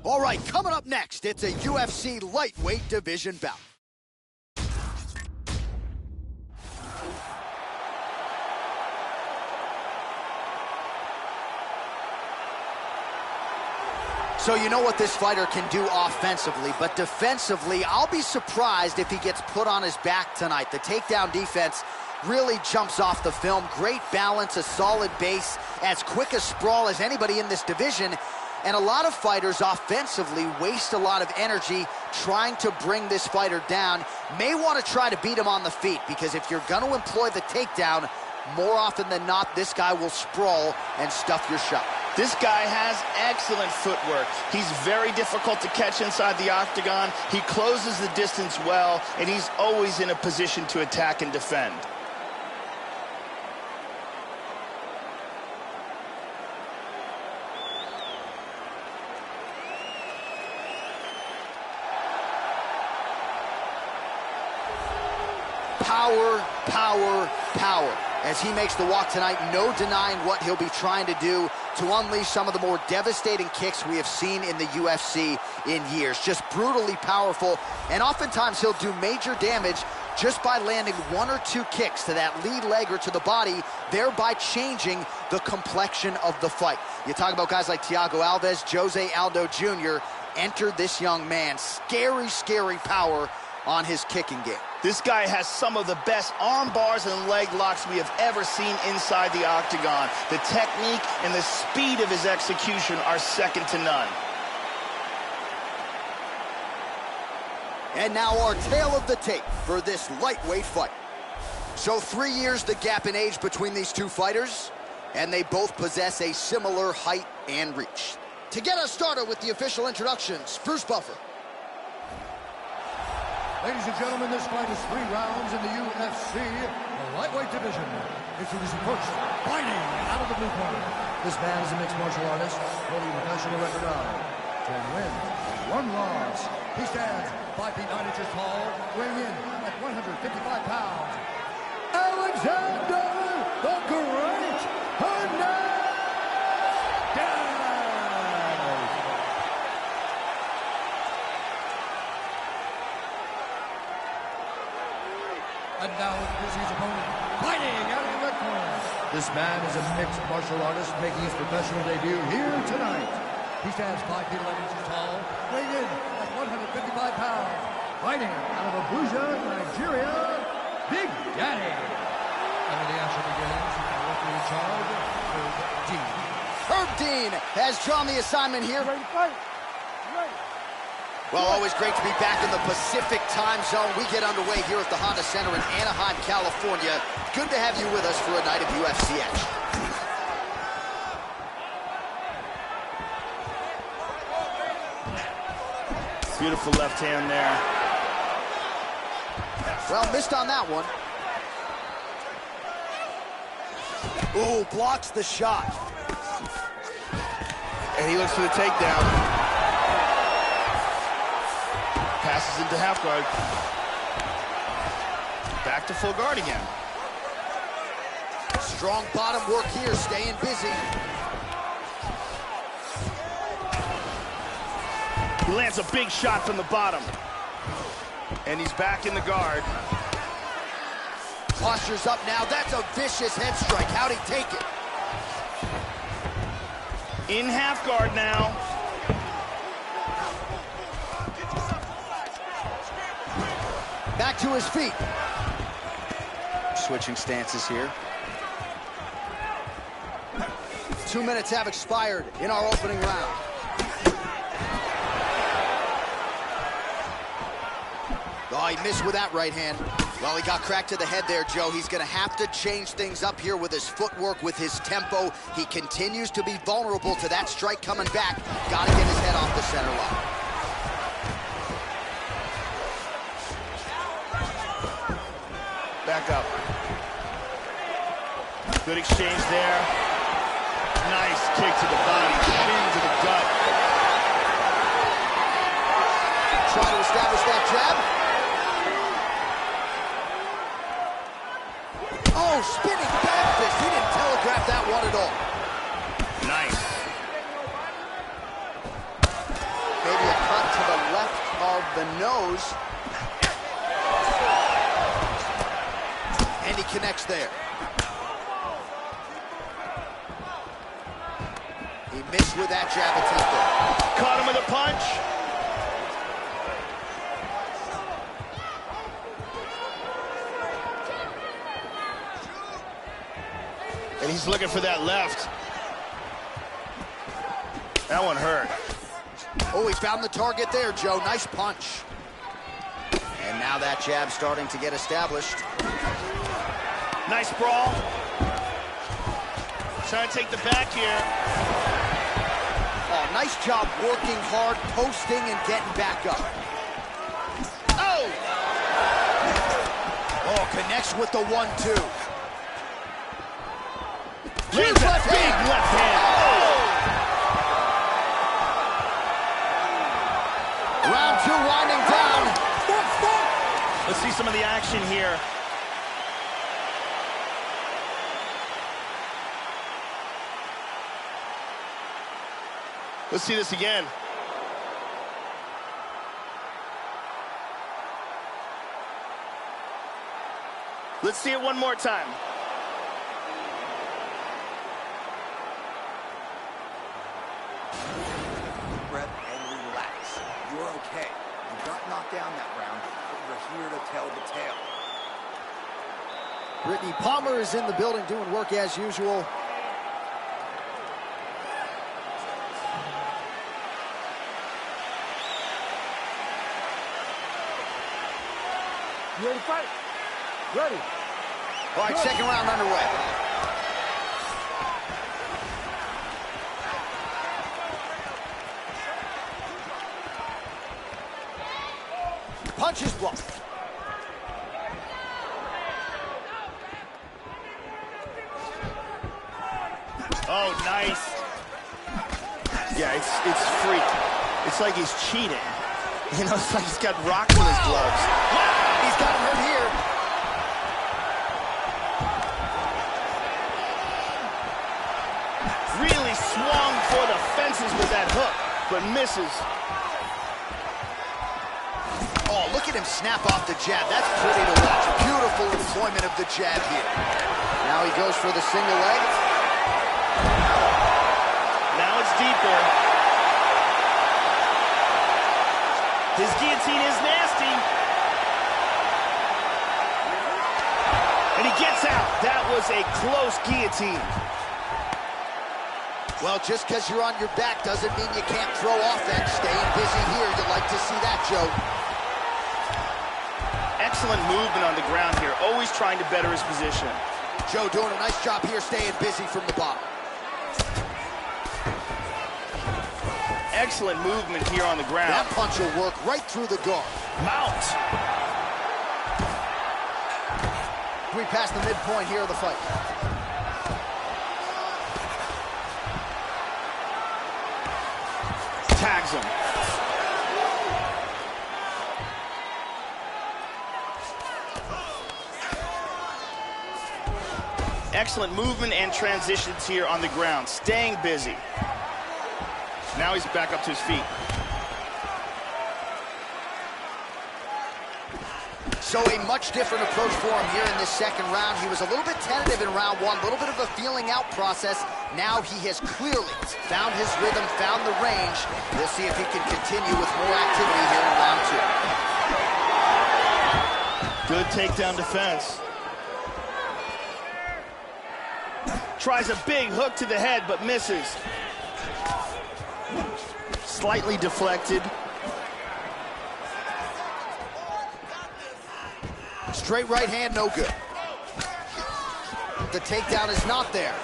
All right, coming up next, it's a UFC lightweight division bout. So you know what this fighter can do offensively, but defensively, I'll be surprised if he gets put on his back tonight. The takedown defense really jumps off the film. Great balance, a solid base, as quick a sprawl as anybody in this division. And a lot of fighters offensively waste a lot of energy trying to bring this fighter down. May want to try to beat him on the feet, because if you're going to employ the takedown, more often than not, this guy will sprawl and stuff your shot. This guy has excellent footwork. He's very difficult to catch inside the octagon. He closes the distance well, and he's always in a position to attack and defend. Power, power, power. As he makes the walk tonight, no denying what he'll be trying to do to unleash some of the more devastating kicks we have seen in the UFC in years. Just brutally powerful, and oftentimes he'll do major damage just by landing one or two kicks to that lead leg or to the body, thereby changing the complexion of the fight. You talk about guys like Thiago Alves, Jose Aldo Jr. Enter this young man. Scary, scary power on his kicking game. This guy has some of the best arm bars and leg locks we have ever seen inside the octagon. The technique and the speed of his execution are second to none. And now our tale of the tape for this lightweight fight. So 3 years the gap in age between these two fighters, and they both possess a similar height and reach. To get us started with the official introductions, Bruce Buffer. Ladies and gentlemen, this fight is 3 rounds in the UFC, the lightweight division. Introducing first, fighting out of the blue corner. This man is a mixed martial artist, holding a professional record of 10 wins, 1 loss. He stands 5 feet 9 inches tall, weighing in at 155 pounds. Alexandra the Great Hernandez! And now here's his opponent, fighting out of the red corner. This man is a mixed martial artist making his professional debut here tonight. He stands 5 feet 11 inches tall, weighing in at 155 pounds. Fighting out of Abuja, Nigeria, Big Daddy. And when the action begins, the referee in charge, Herb Dean. Herb Dean has drawn the assignment here. Ready to fight? Ready. Well, always great to be back in the Pacific time zone. We get underway here at the Honda Center in Anaheim, California. Good to have you with us for a night of UFC action. Beautiful left hand there. Well, missed on that one. Ooh, blocks the shot. And he looks for the takedown. Passes into half guard. Back to full guard again. Strong bottom work here, staying busy. He lands a big shot from the bottom. And he's back in the guard. Posture's up now. That's a vicious head strike. How'd he take it? In half guard now. Back to his feet. Switching stances here. 2 minutes have expired in our opening round. Oh, he missed with that right hand. Well, he got cracked to the head there, Joe. He's going to have to change things up here with his footwork, with his tempo. He continues to be vulnerable to that strike coming back. Got to get his head off the center line. Back up. Good exchange there. Nice kick to the body, shin to the gut. Trying to establish that jab. Oh, spinning back fist. He didn't telegraph that one at all. Nice. the nose. And he connects there. He missed with that jab attempt. Caught him with a punch. And he's looking for that left. That one hurt. Oh, he found the target there, Joe. Nice punch. And now that jab starting to get established. Nice brawl. Trying to take the back here. Oh, nice job working hard, posting, and getting back up. Oh! Oh, connects with the 1-2. Lands a big left hand. Oh! Round 2 winding down. Let's see some of the action here. Let's see this again. Let's see it one more time. Breath and relax. You're okay. You got knocked down that round, but you're here to tell the tale. Brittany Palmer is in the building doing work as usual. You ready to fight? Ready. All right, second round underway. Punches blocked. Oh, nice. Yeah, it's freak. It's like he's cheating. You know, it's like he's got rocks in his gloves. He's got him hurt here. Really swung for the fences with that hook, but misses. Oh, look at him snap off the jab. That's pretty to watch. Beautiful employment of the jab here. Now he goes for the single leg. Now it's deeper. His guillotine is nasty. And he gets out. That was a close guillotine. Well, just because you're on your back doesn't mean you can't throw offense. Staying busy here, you'd like to see that, Joe. Excellent movement on the ground here, always trying to better his position. Joe doing a nice job here, staying busy from the bottom. Excellent movement here on the ground. That punch will work right through the guard. Mount. We passed the midpoint here of the fight. Tags him. Excellent movement and transitions here on the ground, staying busy. Now he's back up to his feet. So a much different approach for him here in this second round. He was a little bit tentative in round 1, a little bit of a feeling out process. Now he has clearly found his rhythm, found the range. We'll see if he can continue with more activity here in round 2. Good takedown defense. Tries a big hook to the head, but misses. Slightly deflected. Straight right hand, no good. The takedown is not there.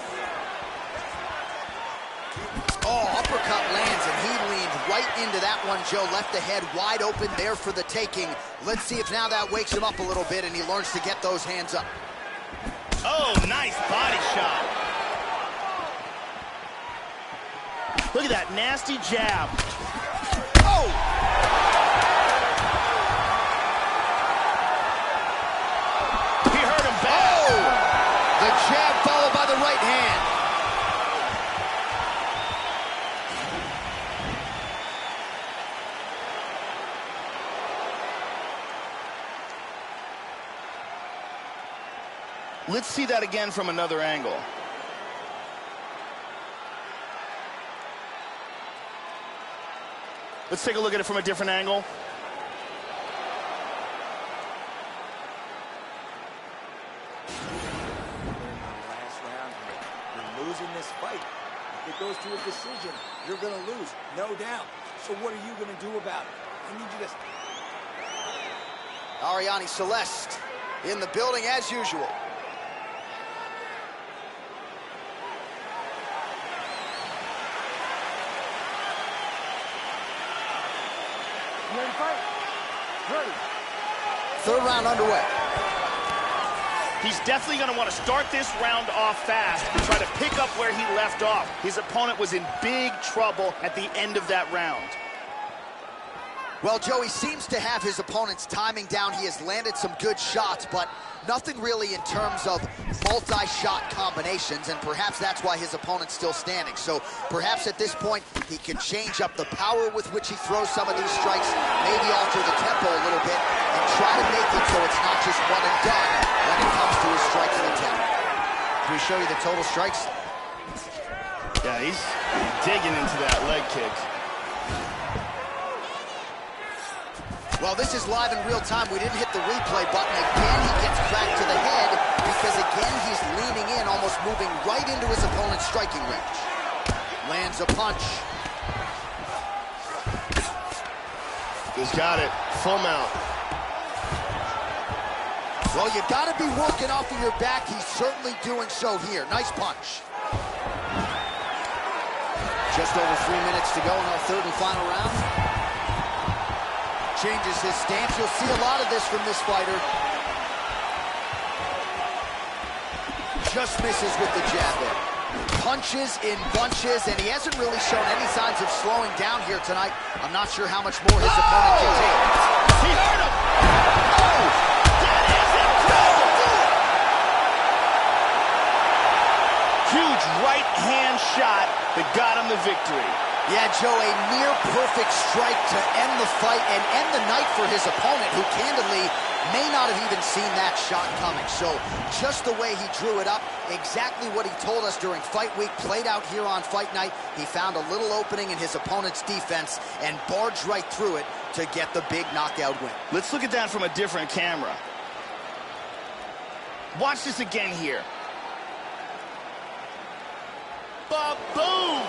Oh, uppercut lands, and he leaned right into that one, Joe. Left the head wide open there for the taking. Let's see if now that wakes him up a little bit and he learns to get those hands up. Oh, nice body shot. Look at that nasty jab. Oh! He hurt him bad. Oh! The jab followed by the right hand. Let's see that again from another angle. Let's take a look at it from a different angle. Last round here. You're losing this fight. If it goes to a decision, you're going to lose, no doubt. So what are you going to do about it? I need you to... Ariane Celeste in the building as usual. You ready to fight? Ready. Third round underway. He's definitely going to want to start this round off fast and try to pick up where he left off. His opponent was in big trouble at the end of that round. Well, Joe, he seems to have his opponent's timing down. He has landed some good shots, but nothing really in terms of multi-shot combinations, and perhaps that's why his opponent's still standing. So perhaps at this point, he can change up the power with which he throws some of these strikes, maybe alter the tempo a little bit, and try to make it so it's not just one and done when it comes to his striking attempt. Can we show you the total strikes? Yeah, he's digging into that leg kick. Well, this is live in real time. We didn't hit the replay button. Again, he gets cracked to the head because, again, he's leaning in, almost moving right into his opponent's striking range. Lands a punch. He's got it. Full mount. Well, you got to be working off of your back. He's certainly doing so here. Nice punch. Just over 3 minutes to go in our third and final round. Changes his stance. You'll see a lot of this from this fighter. Just misses with the jab there. Punches in bunches, and he hasn't really shown any signs of slowing down here tonight. I'm not sure how much more his opponent can take. He hurt him! Oh! That is incredible! Huge right hand shot that got him the victory. Yeah, Joe, a near-perfect strike to end the fight and end the night for his opponent, who candidly may not have even seen that shot coming. So just the way he drew it up, exactly what he told us during fight week, played out here on fight night. He found a little opening in his opponent's defense and barged right through it to get the big knockout win. Let's look at that from a different camera. Watch this again here. Ba-boom!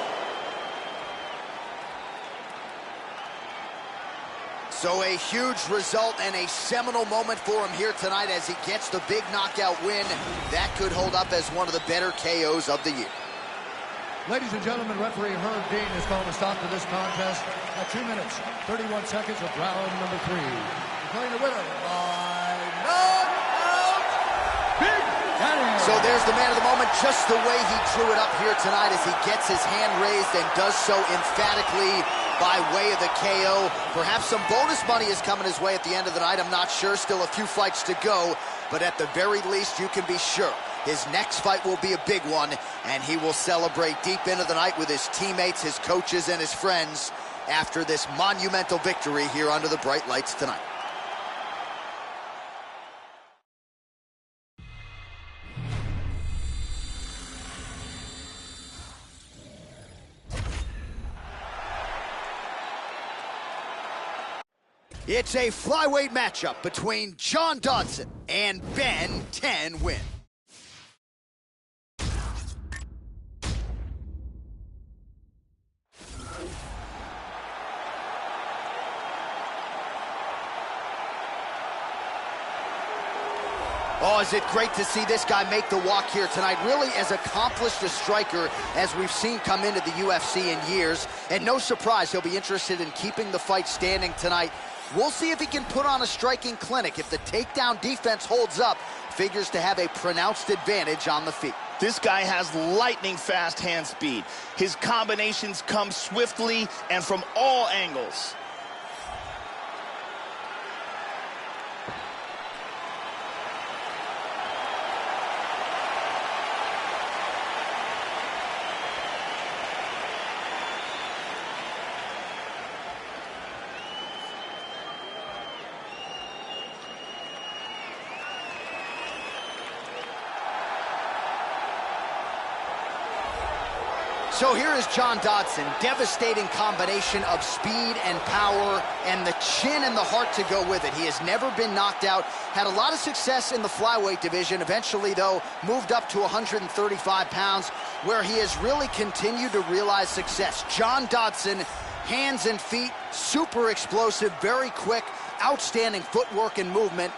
So a huge result and a seminal moment for him here tonight as he gets the big knockout win. That could hold up as one of the better KOs of the year. Ladies and gentlemen, referee Herb Dean has called a stop to this contest at 2 minutes, 31 seconds of round number 3. Declaring the winner by knockout, Big Daddy. So there's the man of the moment, just the way he drew it up here tonight as he gets his hand raised and does so emphatically by way of the KO. Perhaps some bonus money is coming his way at the end of the night. I'm not sure. Still a few fights to go. But at the very least, you can be sure his next fight will be a big one, and he will celebrate deep into the night with his teammates, his coaches, and his friends after this monumental victory here under the bright lights tonight. It's a flyweight matchup between John Dodson and Ben 10 Nguyen. Oh, is it great to see this guy make the walk here tonight. Really as accomplished a striker as we've seen come into the UFC in years. And no surprise, he'll be interested in keeping the fight standing tonight. We'll see if he can put on a striking clinic. If the takedown defense holds up, figures to have a pronounced advantage on the feet. This guy has lightning fast hand speed. His combinations come swiftly and from all angles. So here is John Dodson, devastating combination of speed and power and the chin and the heart to go with it. He has never been knocked out, had a lot of success in the flyweight division, eventually though moved up to 135 pounds where he has really continued to realize success. John Dodson, hands and feet, super explosive, very quick, outstanding footwork and movement.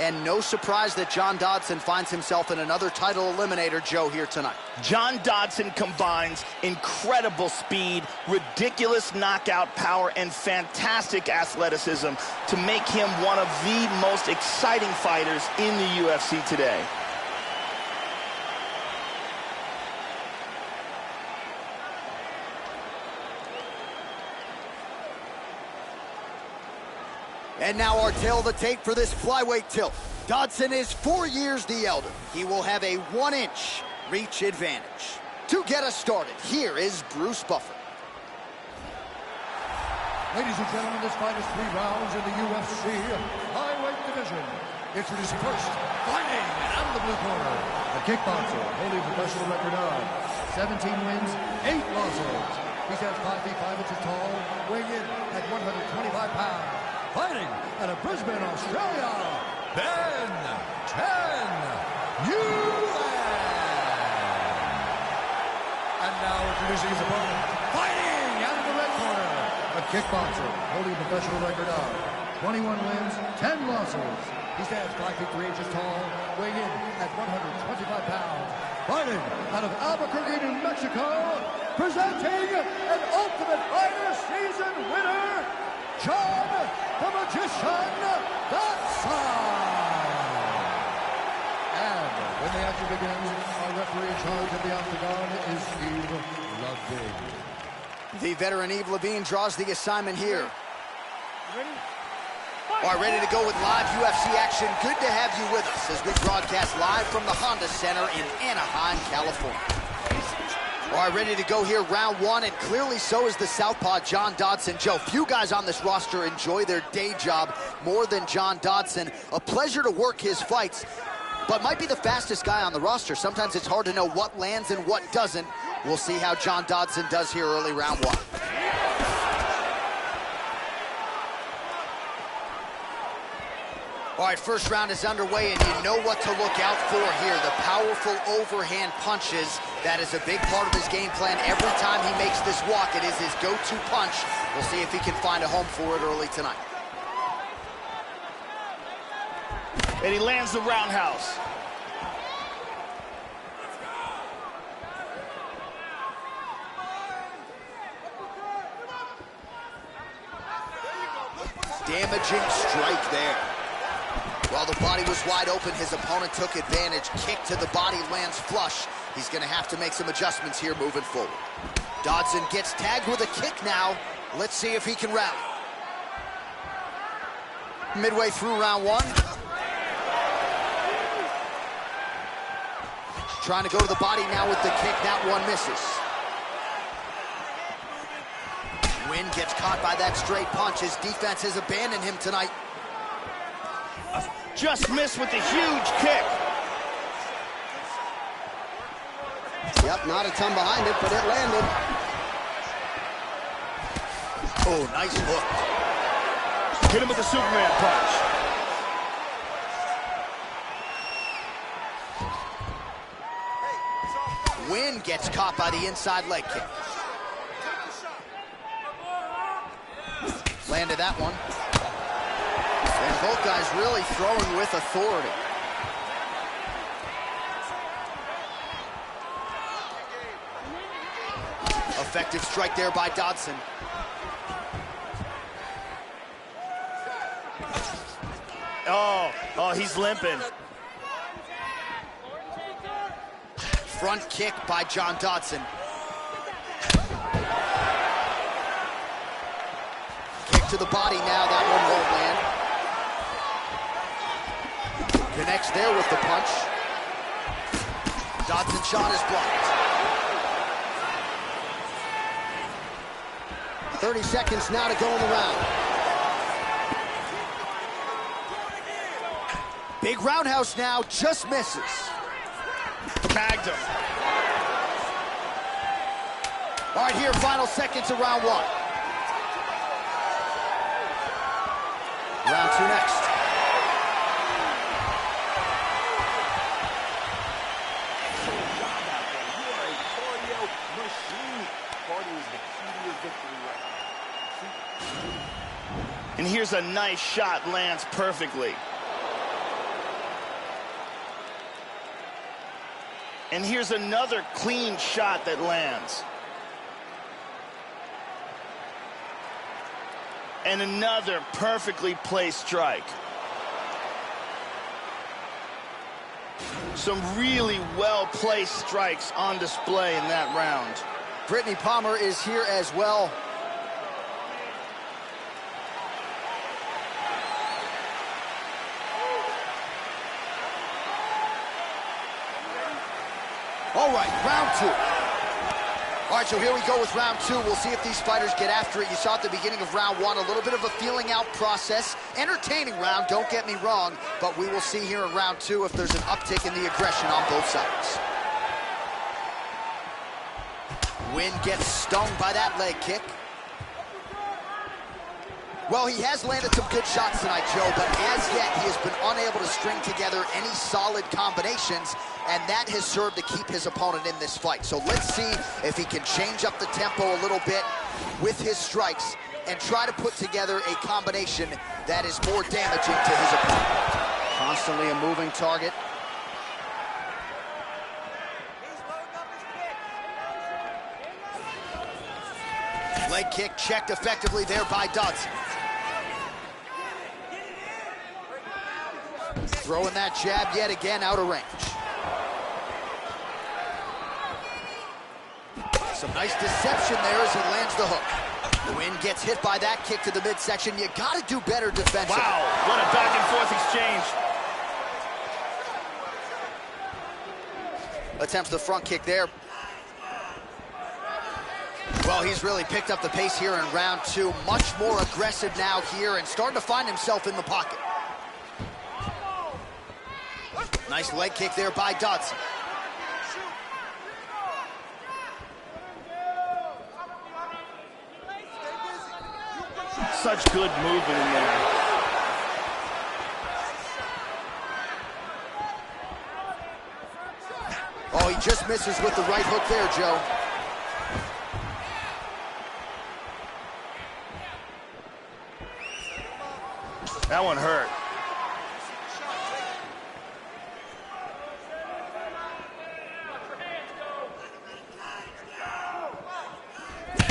And no surprise that John Dodson finds himself in another title eliminator, Joe, here tonight. John Dodson combines incredible speed, ridiculous knockout power, and fantastic athleticism to make him one of the most exciting fighters in the UFC today. And now our tail of the tape for this flyweight tilt. Dodson is 4 years the elder. He will have a 1-inch reach advantage. To get us started, here is Bruce Buffer. Ladies and gentlemen, this fight is 3 rounds in the UFC flyweight division. Introducing first, fighting out of the blue corner, a kickboxer holding a professional record of 17 wins, 8 losses. He stands 5 feet 5 inches tall, weighing in at 125 pounds. Fighting out of Brisbane, Australia, Ben 10 Nguyen. And now introducing his opponent, fighting out of the red corner, a kickboxer holding a professional record of 21 wins, 10 losses. He stands 5 feet 3 inches tall, weighing in at 125 pounds. Fighting out of Albuquerque, New Mexico, presenting an Ultimate Fighter season winner, John the Magician Dodson. And when the action begins, our referee in charge of the octagon is Yves Levine. The veteran Yves Levine draws the assignment here. All right, ready to go with live UFC action. Good to have you with us as we broadcast live from the Honda Center in Anaheim, California. All right, ready to go here, round 1, and clearly so is the southpaw, John Dodson. Joe, few guys on this roster enjoy their day job more than John Dodson. A pleasure to work his fights, but might be the fastest guy on the roster. Sometimes it's hard to know what lands and what doesn't. We'll see how John Dodson does here early round 1. All right, first round is underway, and you know what to look out for here. The powerful overhand punches. That is a big part of his game plan. Every time he makes this walk, it is his go-to punch. We'll see if he can find a home for it early tonight. And he lands the roundhouse. Damaging strike there. While the body was wide open, his opponent took advantage. Kick to the body, lands flush. He's going to have to make some adjustments here moving forward. Dodson gets tagged with a kick now. Let's see if he can rally. Midway through round 1. Trying to go to the body now with the kick. That one misses. Nguyen gets caught by that straight punch. His defense has abandoned him tonight. Just missed with a huge kick. Yep, not a ton behind it, but it landed. Oh, nice hook. Hit him with a Superman punch. Nguyen gets caught by the inside leg kick. Landed that one. And both guys really throwing with authority. Effective strike there by Dodson. Oh, he's limping. Front kick by John Dodson. Kick to the body now, that one won't land. Connects there with the punch. Dodson's shot is blocked. 30 seconds now to go in the round. Big roundhouse now, just misses. Tagged him. All right, here, final seconds of round one. Round two next. And here's a nice shot, lands perfectly. And here's another clean shot that lands. And another perfectly placed strike. Some really well-placed strikes on display in that round. Brittany Palmer is here as well. All right, round two. All right, so here we go with round two. We'll see if these fighters get after it. You saw at the beginning of round one, a little bit of a feeling out process. Entertaining round, don't get me wrong, but we will see here in round two if there's an uptick in the aggression on both sides. Nguyen gets stung by that leg kick. Well, he has landed some good shots tonight, Joe, but as yet he has been unable to string together any solid combinations, and that has served to keep his opponent in this fight. So let's see if he can change up the tempo a little bit with his strikes and try to put together a combination that is more damaging to his opponent. Constantly a moving target. Leg kick checked effectively there by Dodson. Throwing that jab yet again out of range. Some nice deception there as he lands the hook. Nguyen gets hit by that kick to the midsection. You gotta do better defensively. Wow, what a back and forth exchange. Attempts the front kick there. Well, he's really picked up the pace here in round two. Much more aggressive now here and starting to find himself in the pocket. Nice leg kick there by Dodson. Such good movement in there. Oh, he just misses with the right hook there, Joe. That one hurt.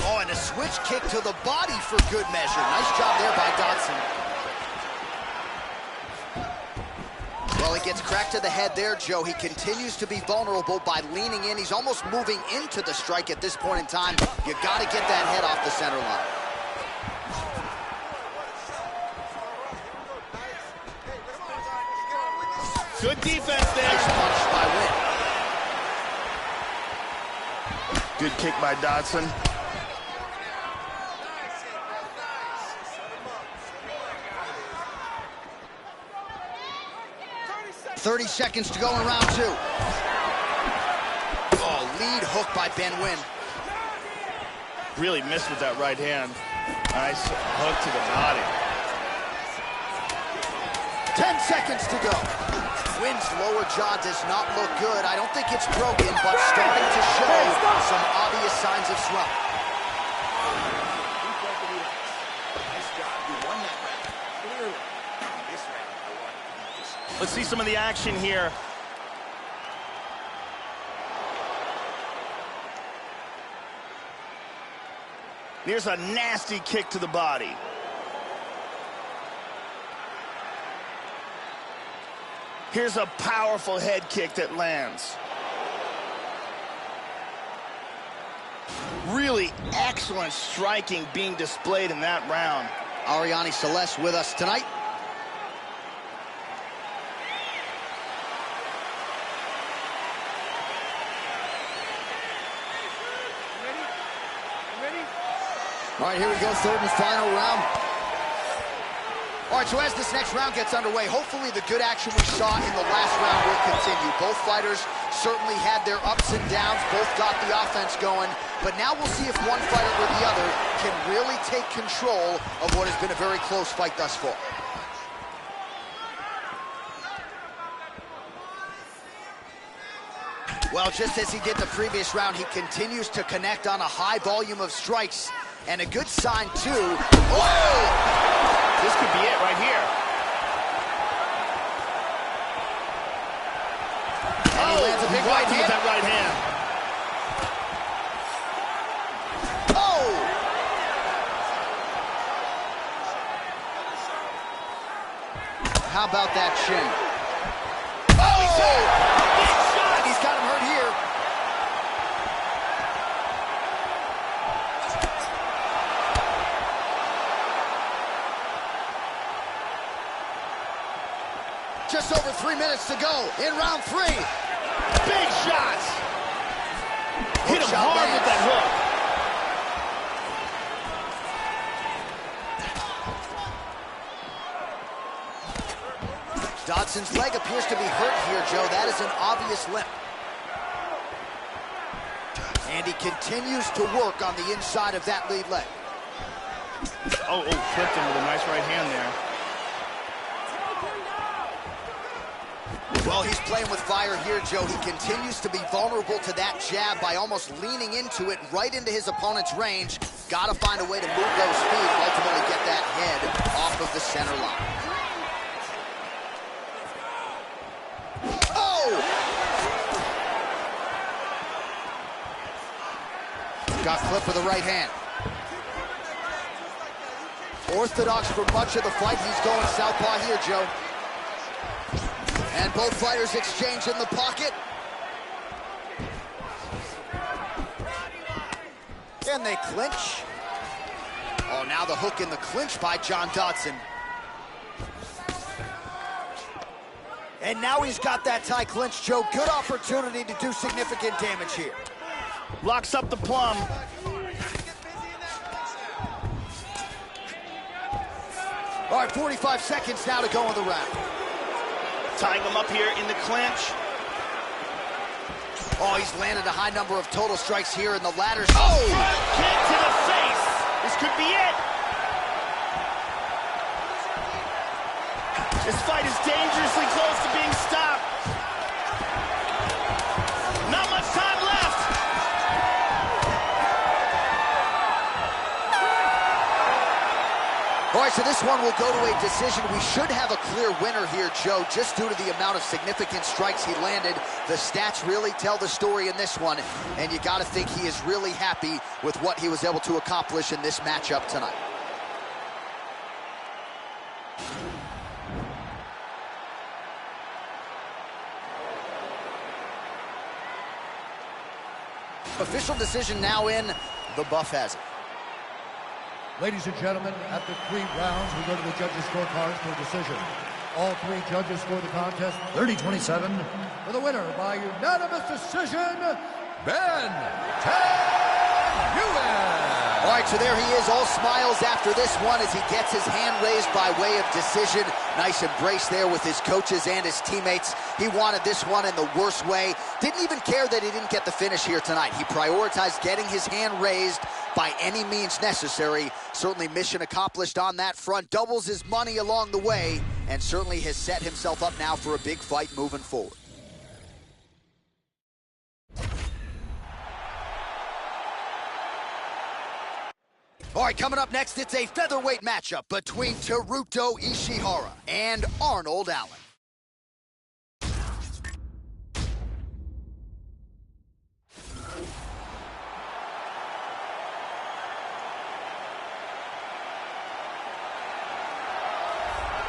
Oh, and a switch kick to the body for good measure. Nice job there by Dodson. Well, he gets cracked to the head there, Joe. He continues to be vulnerable by leaning in. He's almost moving into the strike at this point in time. You got to get that head off the center line. Good defense there. Nice punch by Nguyen. Good kick by Dodson. .30 seconds to go in round two. Oh, lead hook by Nguyen. Really missed with that right hand. Nice hook to the body. 10 seconds to go. Nguyen's lower jaw does not look good. I don't think it's broken, but starting to show some obvious signs of swelling. Let's see some of the action here. Here's a nasty kick to the body. Here's a powerful head kick that lands. Really excellent striking being displayed in that round. Ariane Celeste with us tonight. All right, here we go, third and final round. All right, so as this next round gets underway, hopefully the good action we saw in the last round will continue. Both fighters certainly had their ups and downs, both got the offense going, but now we'll see if one fighter or the other can really take control of what has been a very close fight thus far. Well, just as he did the previous round, he continues to connect on a high volume of strikes, and a good sign, too. Oh! This could be it right here. And he lands a big right hand. With that right hand. Oh! How about that shin? Oh! Big shot! He's got him hurt here. Just over 3 minutes to go in round 3. Big shots. Hit him shot hard with that hook. Dodson's leg appears to be hurt here, Joe. That is an obvious limp. And he continues to work on the inside of that lead leg. Oh, flipped him with a nice right hand there. Well, he's playing with fire here, Joe. He continues to be vulnerable to that jab by almost leaning into it right into his opponent's range. Got to find a way to move those feet and ultimately get that head off of the center line. Oh! Got clipped with the right hand. Orthodox for much of the fight. He's going southpaw here, Joe. And both fighters exchange in the pocket. And they clinch. Oh, now the hook in the clinch by John Dodson. And now he's got that tie clinch, Joe. Good opportunity to do significant damage here. Locks up the plum. All right, 45 seconds now to go in the round. Tying him up here in the clinch. Oh, he's landed a high number of total strikes here in the latter. Oh! Front kick to the face. This could be it. This fight is dangerously close to being stopped. Not much time left. All right, so this one will go to a decision. We should have a clear winner here, Joe, just due to the amount of significant strikes he landed. The stats really tell the story in this one, and you got to think he is really happy with what he was able to accomplish in this matchup tonight. Official decision now in. The buff has it. Ladies and gentlemen, after 3 rounds, we go to the judges' scorecards for a decision. All 3 judges scored the contest 30-27. For the winner by unanimous decision, Nguyen. All right, so there he is, all smiles after this one as he gets his hand raised by way of decision. Nice embrace there with his coaches and his teammates. He wanted this one in the worst way. Didn't even care that he didn't get the finish here tonight. He prioritized getting his hand raised by any means necessary. Certainly mission accomplished on that front. Doubles his money along the way and certainly has set himself up now for a big fight moving forward. All right, coming up next, it's a featherweight matchup between Teruto Ishihara and Arnold Allen.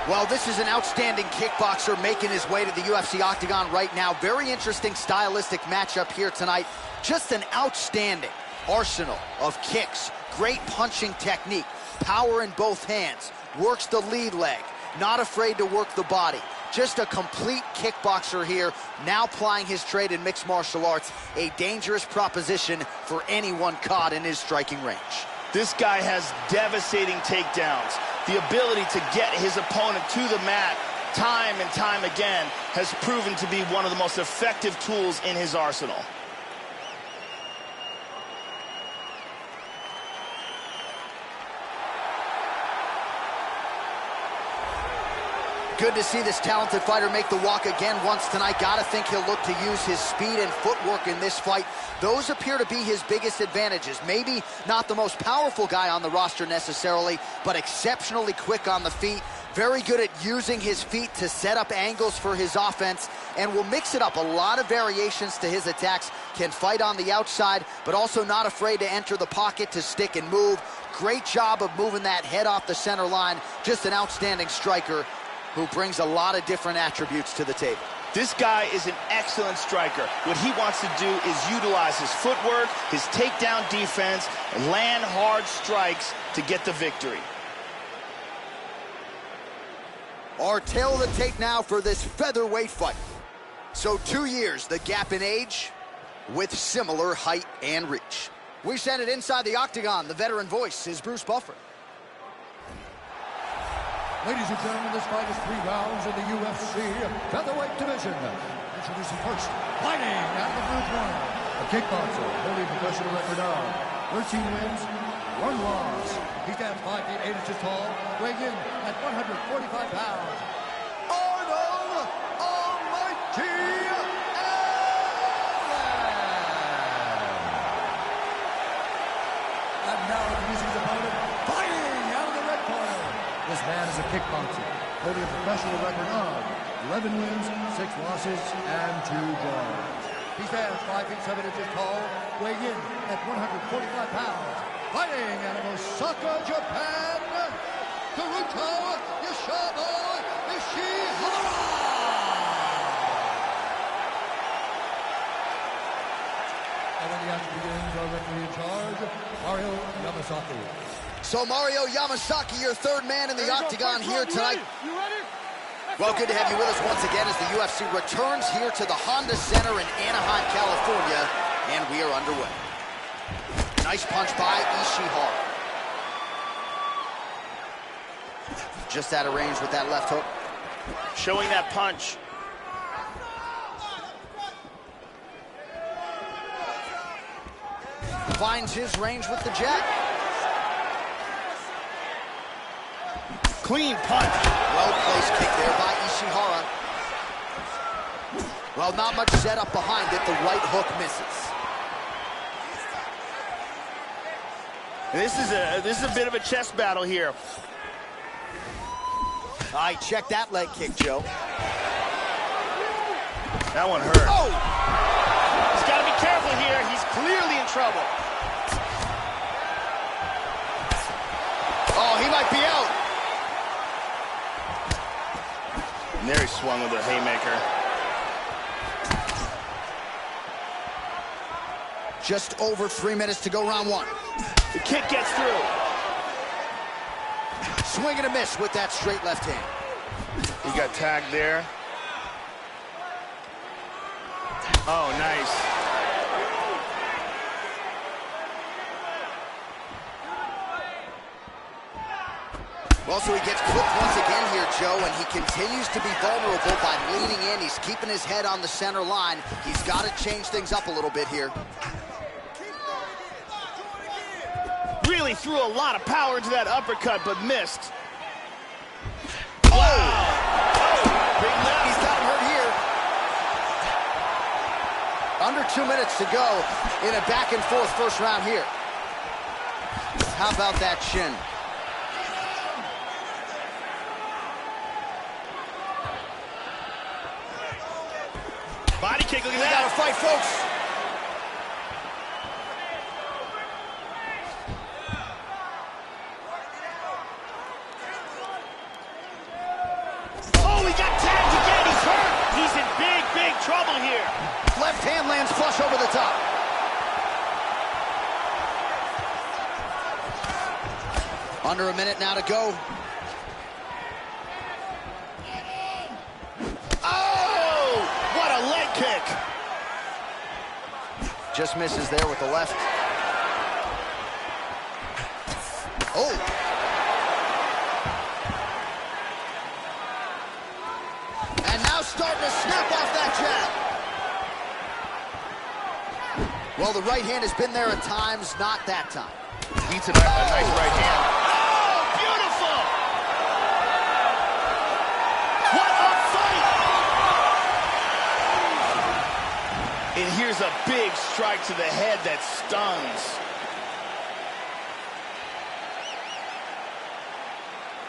Well, this is an outstanding kickboxer making his way to the UFC octagon right now. Very interesting stylistic matchup here tonight. Just an outstanding arsenal of kicks, great punching technique, power in both hands, works the lead leg, not afraid to work the body. Just a complete kickboxer here, now plying his trade in mixed martial arts, a dangerous proposition for anyone caught in his striking range. This guy has devastating takedowns. The ability to get his opponent to the mat time and time again has proven to be one of the most effective tools in his arsenal. Good to see this talented fighter make the walk again once tonight. Gotta think he'll look to use his speed and footwork in this fight. Those appear to be his biggest advantages. Maybe not the most powerful guy on the roster necessarily, but exceptionally quick on the feet. Very good at using his feet to set up angles for his offense, and will mix it up. A lot of variations to his attacks. Can fight on the outside, but also not afraid to enter the pocket to stick and move. Great job of moving that head off the center line. Just an outstanding striker who brings a lot of different attributes to the table. This guy is an excellent striker. What he wants to do is utilize his footwork, his takedown defense, and land hard strikes to get the victory. Our tail of the tape now for this featherweight fight. So 2 years, the gap in age, with similar height and reach. We send it inside the octagon. The veteran voice is Bruce Buffer. Ladies and gentlemen, this fight is 3 rounds in the UFC featherweight division. Introducing first, fighting out of the blue corner, a kickboxer, holding a professional record of 13 wins, 1 loss. He stands 5 feet 8 inches tall, weighing in at 145 pounds. Arnold Almighty Adrian. And now introducing his opponent, fighting out of the red corner. This man is a kickboxer, holding a professional record of 11 wins, 6 losses, and 2 draws. He stands 5 feet 7 inches tall, weighing in at 145 pounds. Fighting out of Osaka, Japan, Teruto Ishihara. And when the action begins, our referee in charge, Mario Yamasaki. So Mario Yamasaki, your third man in the octagon here tonight. Well, good to have you with us once again as the UFC returns here to the Honda Center in Anaheim, California, and we are underway. Nice punch by Ishihara. Just out of range with that left hook. Showing that punch. Finds his range with the jab. Clean punch. Well-placed kick there by Ishihara. Well, not much setup behind it. The right hook misses. This is a bit of a chess battle here. All right, check that leg kick, Joe. That one hurt. Oh! He's got to be careful here. He's clearly in trouble. Oh, he might be out. And there he swung with a haymaker. Just over 3 minutes to go, round 1. The kick gets through. Swing and a miss with that straight left hand. He got tagged there. Oh, nice. Well, so he gets clipped once again here, Joe, and he continues to be vulnerable by leaning in. He's keeping his head on the center line. He's got to change things up a little bit here. Really threw a lot of power into that uppercut, but missed. Oh! Big left. He's got him hurt here. Under 2 minutes to go in a back-and-forth first round here. How about that shin? Body kick, look at We that. got to fight, folks. Oh, he got tagged again. He's hurt. He's in big, big trouble here. Left hand lands flush over the top. Under a minute now to go. Oh, what a leg kick. Just misses there with the left. Oh. starting to snap off that jab. Well, the right hand has been there at times, not that time. Beats a nice right hand. Oh, beautiful! What a fight! And here's a big strike to the head that stuns.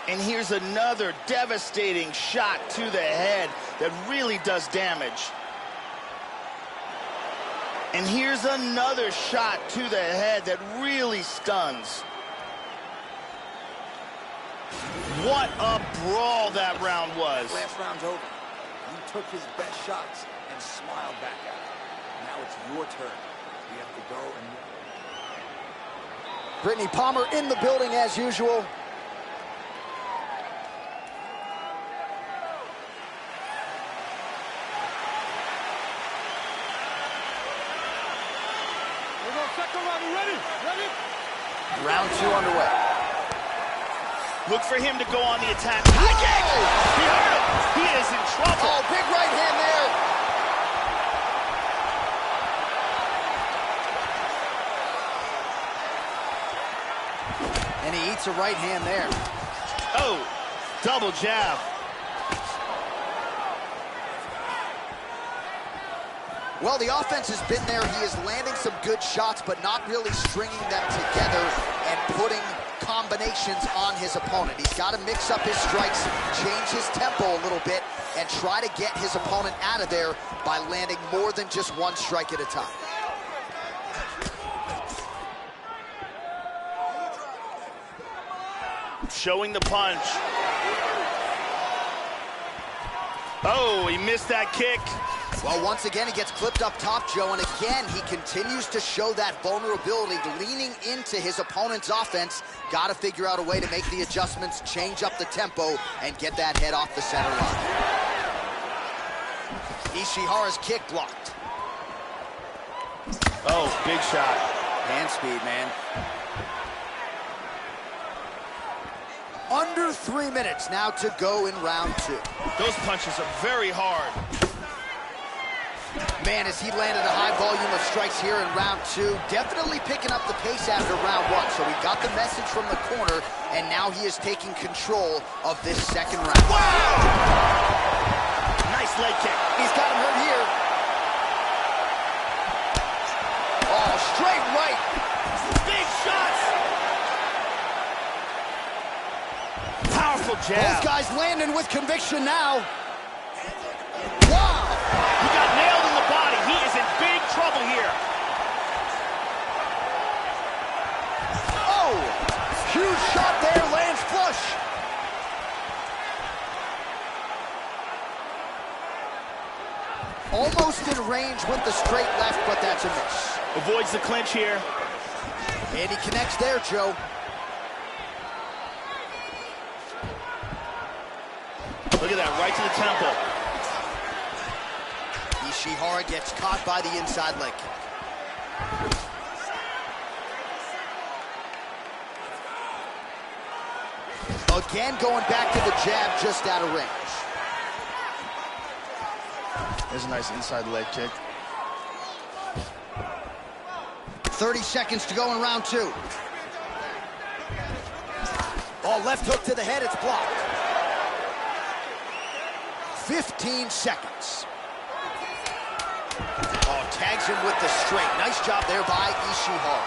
And here's another devastating shot to the head that really does damage. And here's another shot to the head that really stuns. What a brawl that round was. Last round's over. You took his best shots and smiled back at him. Now it's your turn. You have to go and... Brittany Palmer in the building as usual. Round 2 underway. Look for him to go on the attack. High kick! He hurt him. He is in trouble. Oh, big right hand there. And he eats a right hand there. Oh, double jab. Well, the offense has been there. He is landing some good shots, but not really stringing them together and putting combinations on his opponent. He's got to mix up his strikes, change his tempo a little bit, and try to get his opponent out of there by landing more than just one strike at a time. Showing the punch. Oh, he missed that kick. Well, once again, he gets clipped up top, Joe, and again, he continues to show that vulnerability, leaning into his opponent's offense. Got to figure out a way to make the adjustments, change up the tempo, and get that head off the center line. Ishihara's kick blocked. Oh, big shot. Hand speed, man. Under 3 minutes now to go in round 2. Those punches are very hard. Man, as he landed a high volume of strikes here in round 2, definitely picking up the pace after round 1. So he got the message from the corner, and now he is taking control of this second round. Wow! Nice leg kick. He's got him hurt here. Oh, straight right. Big shots. Powerful jab. Both guys landing with conviction now. Wow. He got nailed in the body. He is in big trouble here. Oh, huge shot there, lands flush. Almost in range with the straight left, but that's a miss. Avoids the clinch here. And he connects there, Joe. Look at that, right to the temple. Ishihara gets caught by the inside leg kick. Again, going back to the jab, just out of range. There's a nice inside leg kick. 30 seconds to go in round 2. Oh, left hook to the head, it's blocked. 15 seconds. Oh, tags him with the straight. Nice job there by Ishihara.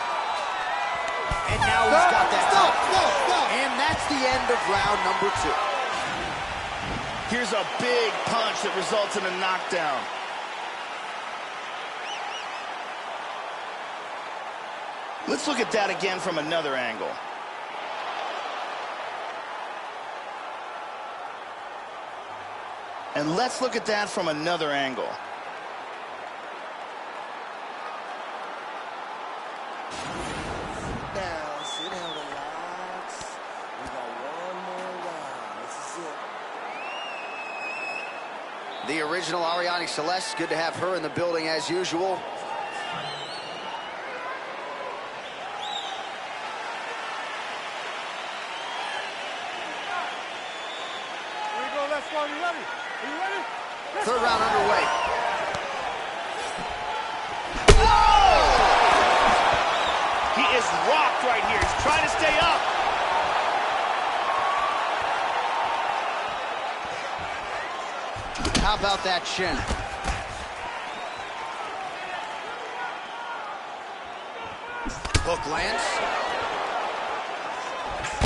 And now he's got that. Stop. And that's the end of round number 2. Here's a big punch that results in a knockdown. Let's look at that again from another angle. And let's look at that from another angle. Sit down, relax. We got one more round. This is it. The original Ariane Celeste, good to have her in the building as usual. Here we go, let's go. Are you ready? Are you ready? Go! Third round underway. Oh! He is rocked right here. He's trying to stay up. How about that chin? Hook lands.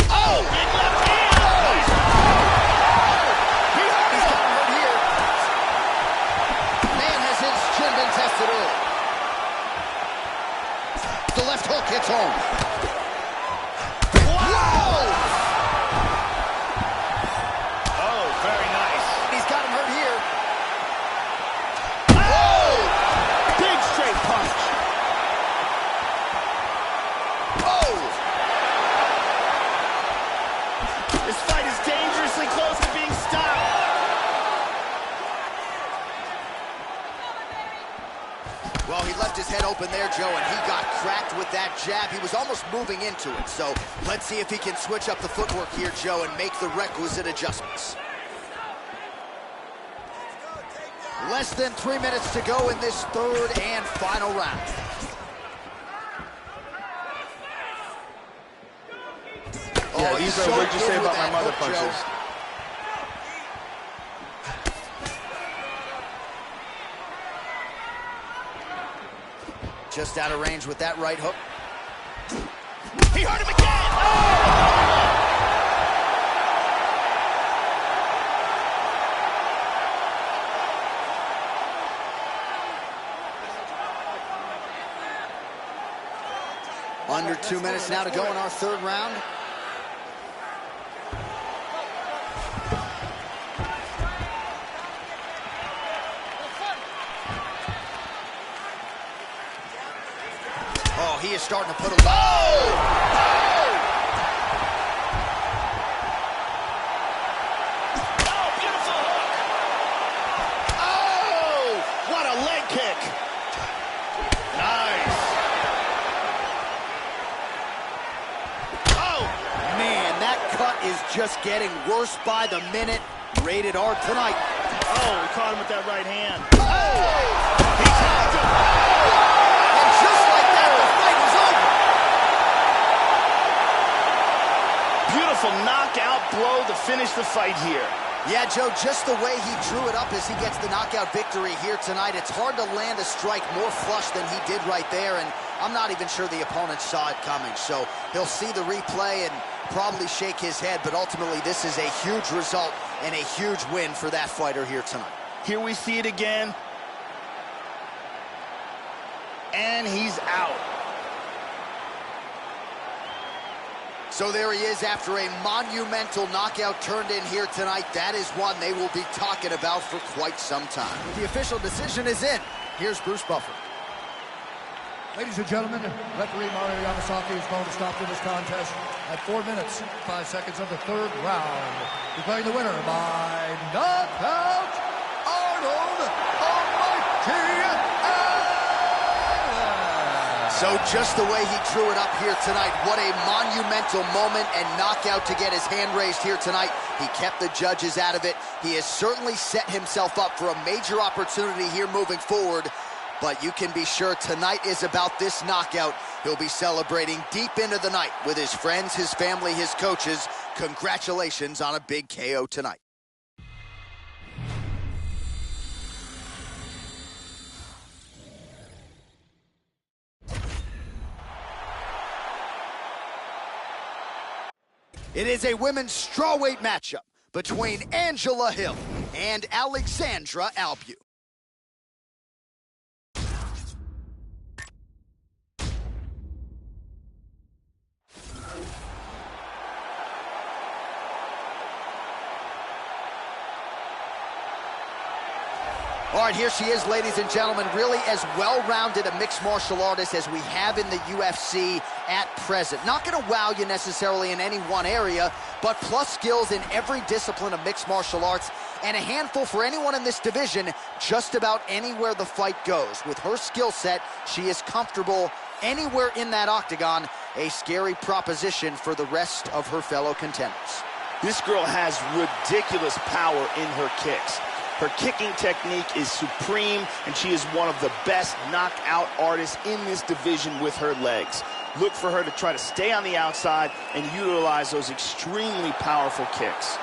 Oh, big left hand! He's gotten hurt here. Man, has his chin been tested early. The left hook hits home. Whoa! Oh, very nice. He's got him hurt here. Oh! Big straight punch. Oh! This fight is dangerously close to being stopped. Well, he left his head open there, Joe, and he got cracked with that jab. He was almost moving into it. So let's see if he can switch up the footwork here, Joe, and make the requisite adjustments. Less than 3 minutes to go in this third and final round. Yeah, these are what you say about my mother punches. Just out of range with that right hook. He hurt him again! Oh! Under 2 minutes now to go in our third round. Oh, he is starting to put a... Oh, beautiful hook! Oh, what a leg kick! Nice! Oh! Man, that cut is just getting worse by the minute. Rated R tonight. Oh, he caught him with that right hand. Oh! He tapped him! And just like that, the fight is over. Beautiful knockout blow to finish the fight here. Yeah, Joe, just the way he drew it up as he gets the knockout victory here tonight, it's hard to land a strike more flush than he did right there, and I'm not even sure the opponent saw it coming. So he'll see the replay and probably shake his head, but ultimately this is a huge result and a huge win for that fighter here tonight. Here we see it again. And he's out. So there he is after a monumental knockout turned in here tonight. That is one they will be talking about for quite some time. The official decision is in. Here's Bruce Buffer. Ladies and gentlemen, referee Mario Yamasaki is going to stop this contest at 4 minutes, 5 seconds of the third round. Declaring the winner by knockout, Arnold Almighty. So just the way he drew it up here tonight, what a monumental moment and knockout to get his hand raised here tonight. He kept the judges out of it. He has certainly set himself up for a major opportunity here moving forward. But you can be sure tonight is about this knockout. He'll be celebrating deep into the night with his friends, his family, his coaches. Congratulations on a big KO tonight. It is a women's strawweight matchup between Angela Hill and Alexandra Albu. All right, here she is, ladies and gentlemen, really as well-rounded a mixed martial artist as we have in the UFC at present. Not going to wow you necessarily in any one area, but plus skills in every discipline of mixed martial arts, and a handful for anyone in this division just about anywhere the fight goes. With her skill set, she is comfortable anywhere in that octagon, a scary proposition for the rest of her fellow contenders. This girl has ridiculous power in her kicks. Her kicking technique is supreme, and she is one of the best knockout artists in this division with her legs. Look for her to try to stay on the outside and utilize those extremely powerful kicks.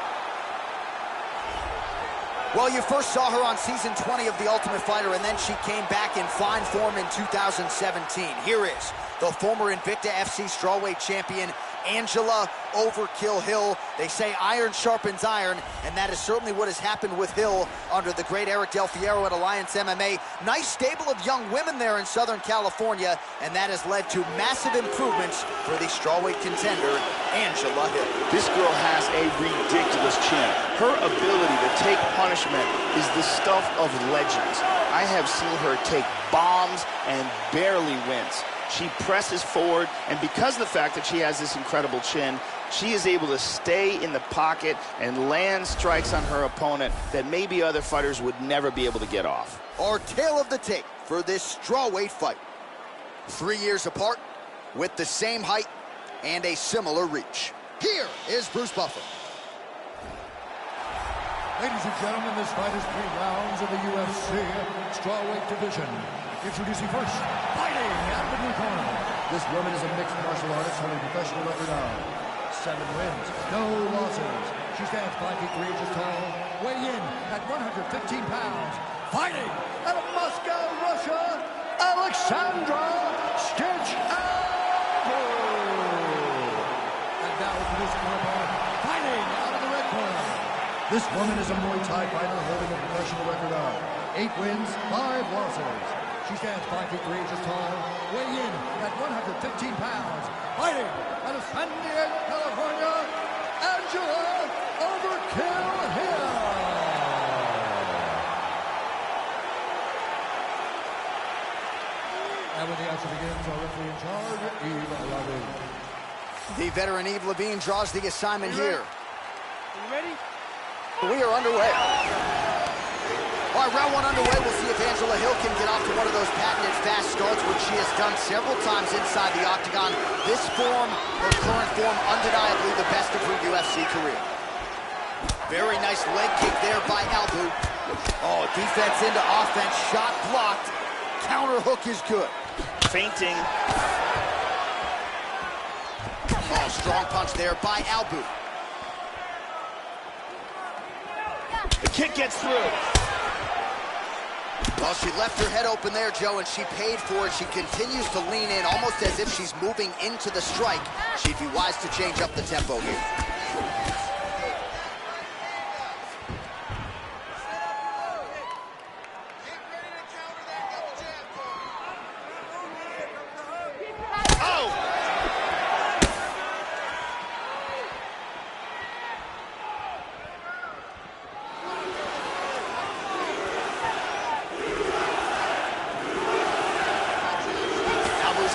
Well, you first saw her on season 20 of The Ultimate Fighter, and then she came back in fine form in 2017. Here is the former Invicta FC strawweight champion, Angela Overkill Hill. They say iron sharpens iron, and that is certainly what has happened with Hill under the great Eric Del Fierro at Alliance MMA. Nice stable of young women there in Southern California, and that has led to massive improvements for the strawweight contender, Angela Hill. This girl has a ridiculous chin. Her ability to take punishment is the stuff of legends. I have seen her take bombs and barely wins. She presses forward, and because of the fact that she has this incredible chin, she is able to stay in the pocket and land strikes on her opponent that maybe other fighters would never be able to get off. Our tale of the tape for this strawweight fight. 3 years apart, with the same height and a similar reach. Here is Bruce Buffer. Ladies and gentlemen, this fight is 3 rounds of the UFC strawweight division. Introducing first, fighting out of the blue corner. This woman is a mixed martial artist holding a professional record of 7 wins, no losses. She stands 5 feet 3 inches tall, weighing in at 115 pounds. Fighting out of Moscow, Russia, Alexandra Stitch Albu. And now introducing her opponent, fighting out of the red corner. This woman is a Muay Thai fighter holding a professional record of 8 wins, 5 losses. She stands 5 feet 3 inches tall, weighing in at 115 pounds. Fighting out of San Diego, California, Angela Overkill Hill. And when the action begins, our referee in charge, Eve Levine. The veteran Eve Levine draws the assignment here. You ready? We are underway. All right, round 1 underway. We'll see if Angela Hill can get off to one of those patented fast starts, which she has done several times inside the octagon. This form, her current form, undeniably the best of her UFC career. Very nice leg kick there by Albu. Oh, defense into offense, shot blocked. Counter hook is good. Feinting. Oh, strong punch there by Albu. The kick gets through. Well, she left her head open there, Joe, and she paid for it. She continues to lean in, almost as if she's moving into the strike. She'd be wise to change up the tempo here.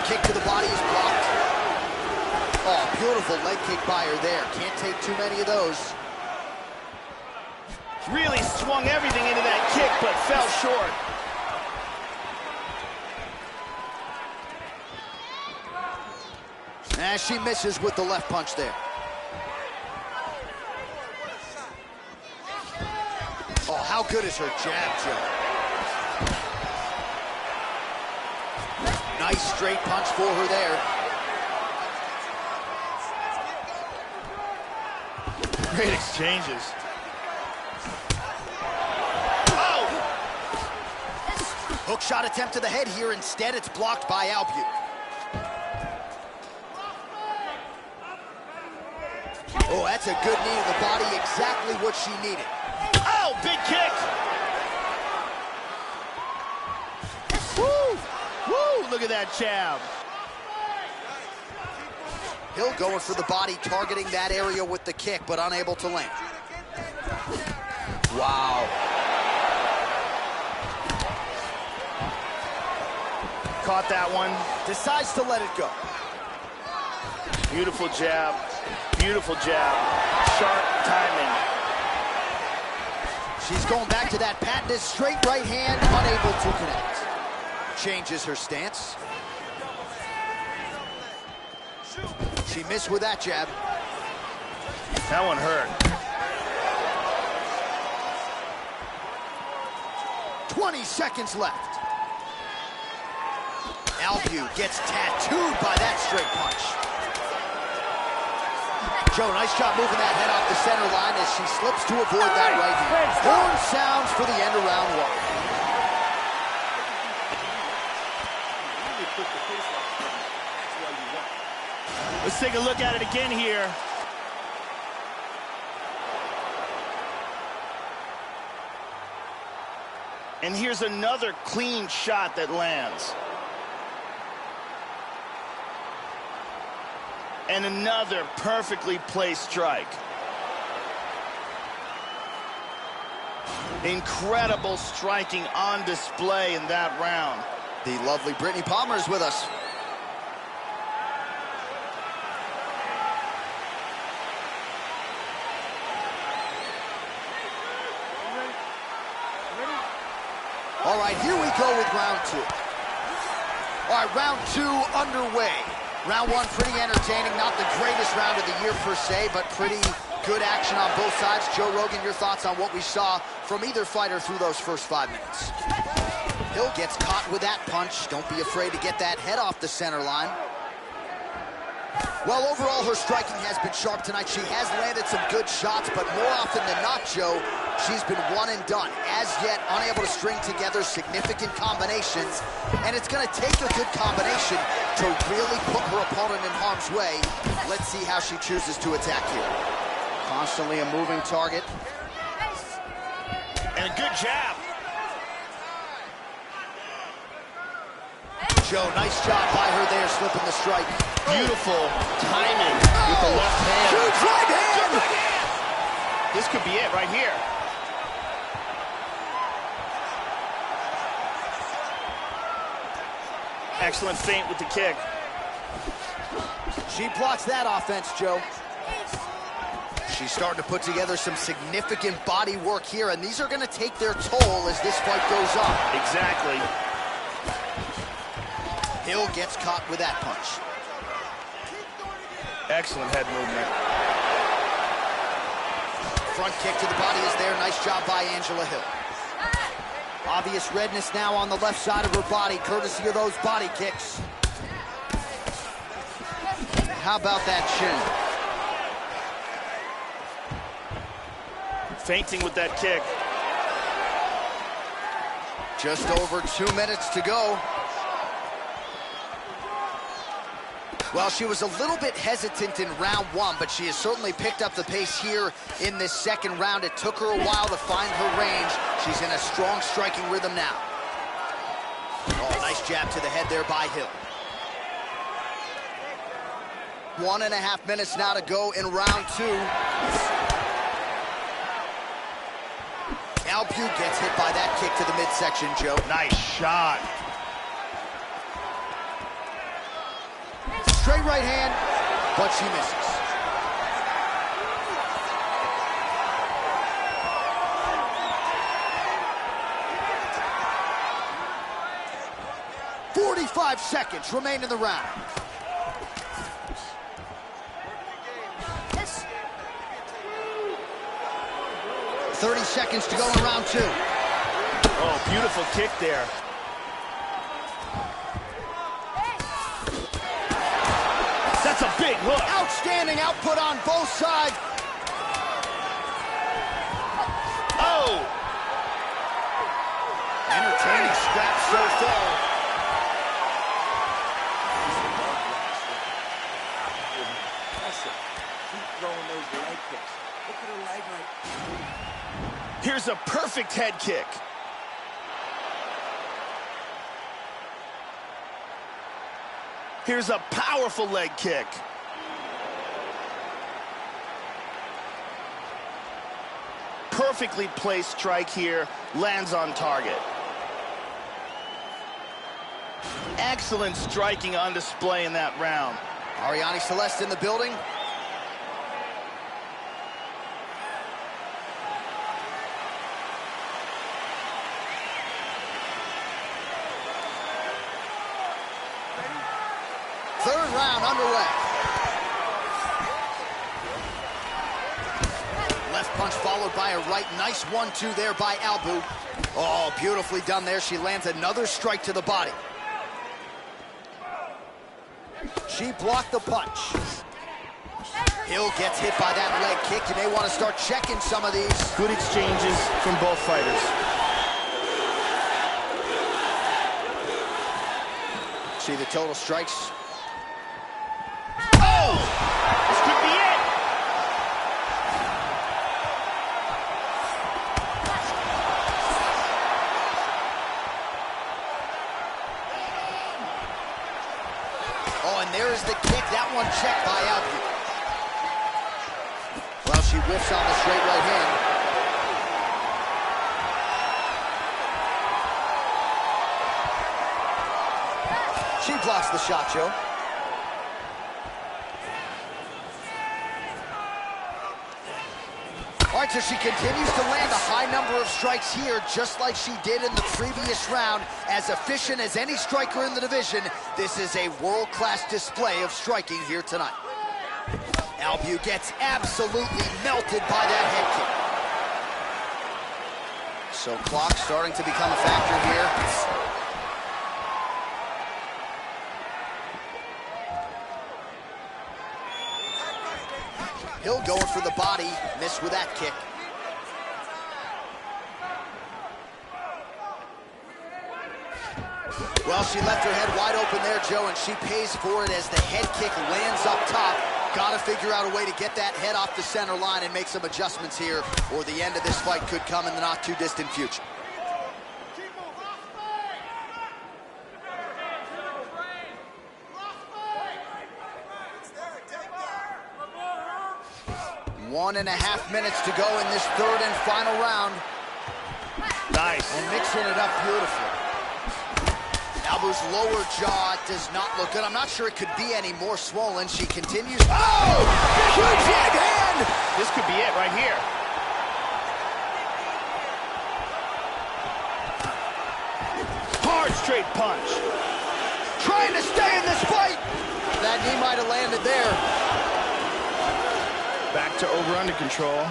Kick to the body is blocked. Oh, beautiful leg kick by her there. Can't take too many of those. Really swung everything into that kick, but fell short. And she misses with the left punch there. Oh, how good is her jab, Joe? Nice straight punch for her there. Great exchanges. Oh! Hook shot attempt to the head here. Instead, it's blocked by Albu. Oh, that's a good knee to the body. Exactly what she needed. Oh, big kick. Woo, look at that jab. Hill going for the body, targeting that area with the kick, but unable to land. Wow. Caught that one. Decides to let it go. Beautiful jab. Beautiful jab. Sharp timing. She's going back to that patented straight right hand, unable to connect. Changes her stance. She missed with that jab. That one hurt. 20 seconds left. Albu gets tattooed by that straight punch. Joe, nice job moving that head off the center line as she slips to avoid that right hand. Horn sounds for the end of round one. Let's take a look at it again here. And here's another clean shot that lands. And another perfectly placed strike. Incredible striking on display in that round. The lovely Brittany Palmer is with us. All right, here we go with round two. All right, round two underway. Round one, pretty entertaining. Not the greatest round of the year per se, but pretty good action on both sides. Joe Rogan, your thoughts on what we saw from either fighter through those first 5 minutes? Hill gets caught with that punch. Don't be afraid to get that head off the center line. Well, overall, her striking has been sharp tonight. She has landed some good shots, but more often than not, Joe, she's been one and done. As yet, unable to string together significant combinations, and it's going to take a good combination to really put her opponent in harm's way. Let's see how she chooses to attack here. Constantly a moving target. And a good jab. Joe, nice job by her there, slipping the strike. Beautiful timing with the left hand. Huge right hand! This could be it right here. Excellent feint with the kick. She blocks that offense, Joe. She's starting to put together some significant body work here, and these are going to take their toll as this fight goes on. Exactly. Hill gets caught with that punch. Excellent head movement. Front kick to the body is there. Nice job by Angela Hill. Obvious redness now on the left side of her body, courtesy of those body kicks. How about that chin? Feinting with that kick. Just over 2 minutes to go. Well, she was a little bit hesitant in round one, but she has certainly picked up the pace here in this second round. It took her a while to find her range. She's in a strong striking rhythm now. Oh, nice jab to the head there by Hill. 1.5 minutes now to go in round two. Albu gets hit by that kick to the midsection, Joe. Nice shot. Straight right hand, but she misses. "45 seconds remain in the round. Yes. 30 seconds to go in round two. Oh, beautiful kick there. That's a big hook. Outstanding output on both sides. Oh! Entertaining scrap so far. Keep throwing those leg kicks. Look at her leg right. Here's a perfect head kick. Here's a powerful leg kick. Perfectly placed strike here, lands on target. Excellent striking on display in that round. Ariane Celeste in the building. Third round underway. Left punch punch followed by a right. Nice 1-2 there by Albu. Oh, beautifully done there. She lands another strike to the body. She blocked the punch. Hill gets hit by that leg kick. You may want to start checking some of these. Good exchanges from both fighters. See the total strikes. Oh! This could be it! Oh, and there is the kick. That one checked by Albu. Well, she whiffs on the straight right hand. She blocks the shot, Joe. All right, so she continues to land a high number of strikes here, just like she did in the previous round. As efficient as any striker in the division, this is a world-class display of striking here tonight. Albu gets absolutely melted by that head kick. So clock starting to become a factor here. Hill going for the body, missed with that kick. Well, she left her head wide open there, Joe, and she pays for it as the head kick lands up top. Got to figure out a way to get that head off the center line and make some adjustments here, or the end of this fight could come in the not-too-distant future. One and a half minutes to go in this third and final round. Nice. And mixing it up beautifully. Albu's lower jaw does not look good. I'm not sure it could be any more swollen. She continues. Oh! Huge right hand! This could be it right here. Hard straight punch. Trying to stay in this fight. That knee might have landed there. Back to over-under control.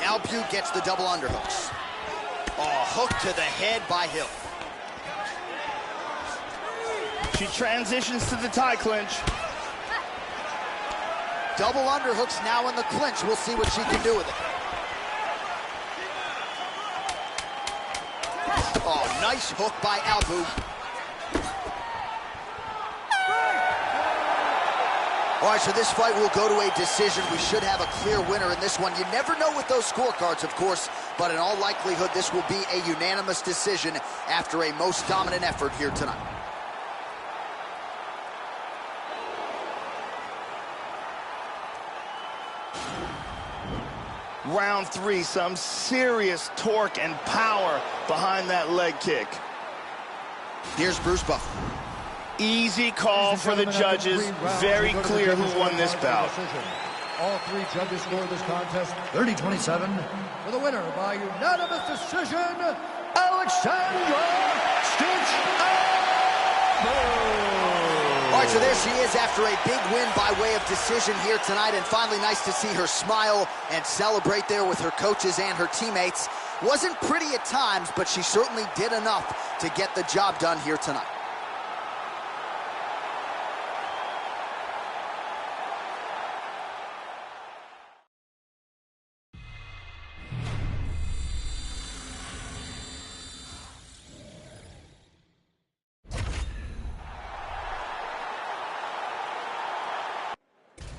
Albu gets the double underhooks. Oh, hook to the head by Hill. She transitions to the tie clinch. Double underhooks now in the clinch. We'll see what she can do with it. Oh, nice hook by Albu. All right, so this fight will go to a decision. We should have a clear winner in this one. You never know with those scorecards, of course, but in all likelihood, this will be a unanimous decision after a most dominant effort here tonight. Round three, some serious torque and power behind that leg kick. Here's Bruce Buffer. Easy call for the judges. Very clear who won this bout. All three judges scored this contest 30-27 for the winner by unanimous decision, Alexandra All right, so there she is after a big win by way of decision here tonight, and finally nice to see her smile and celebrate there with her coaches and her teammates. Wasn't pretty at times, but she certainly did enough to get the job done here tonight.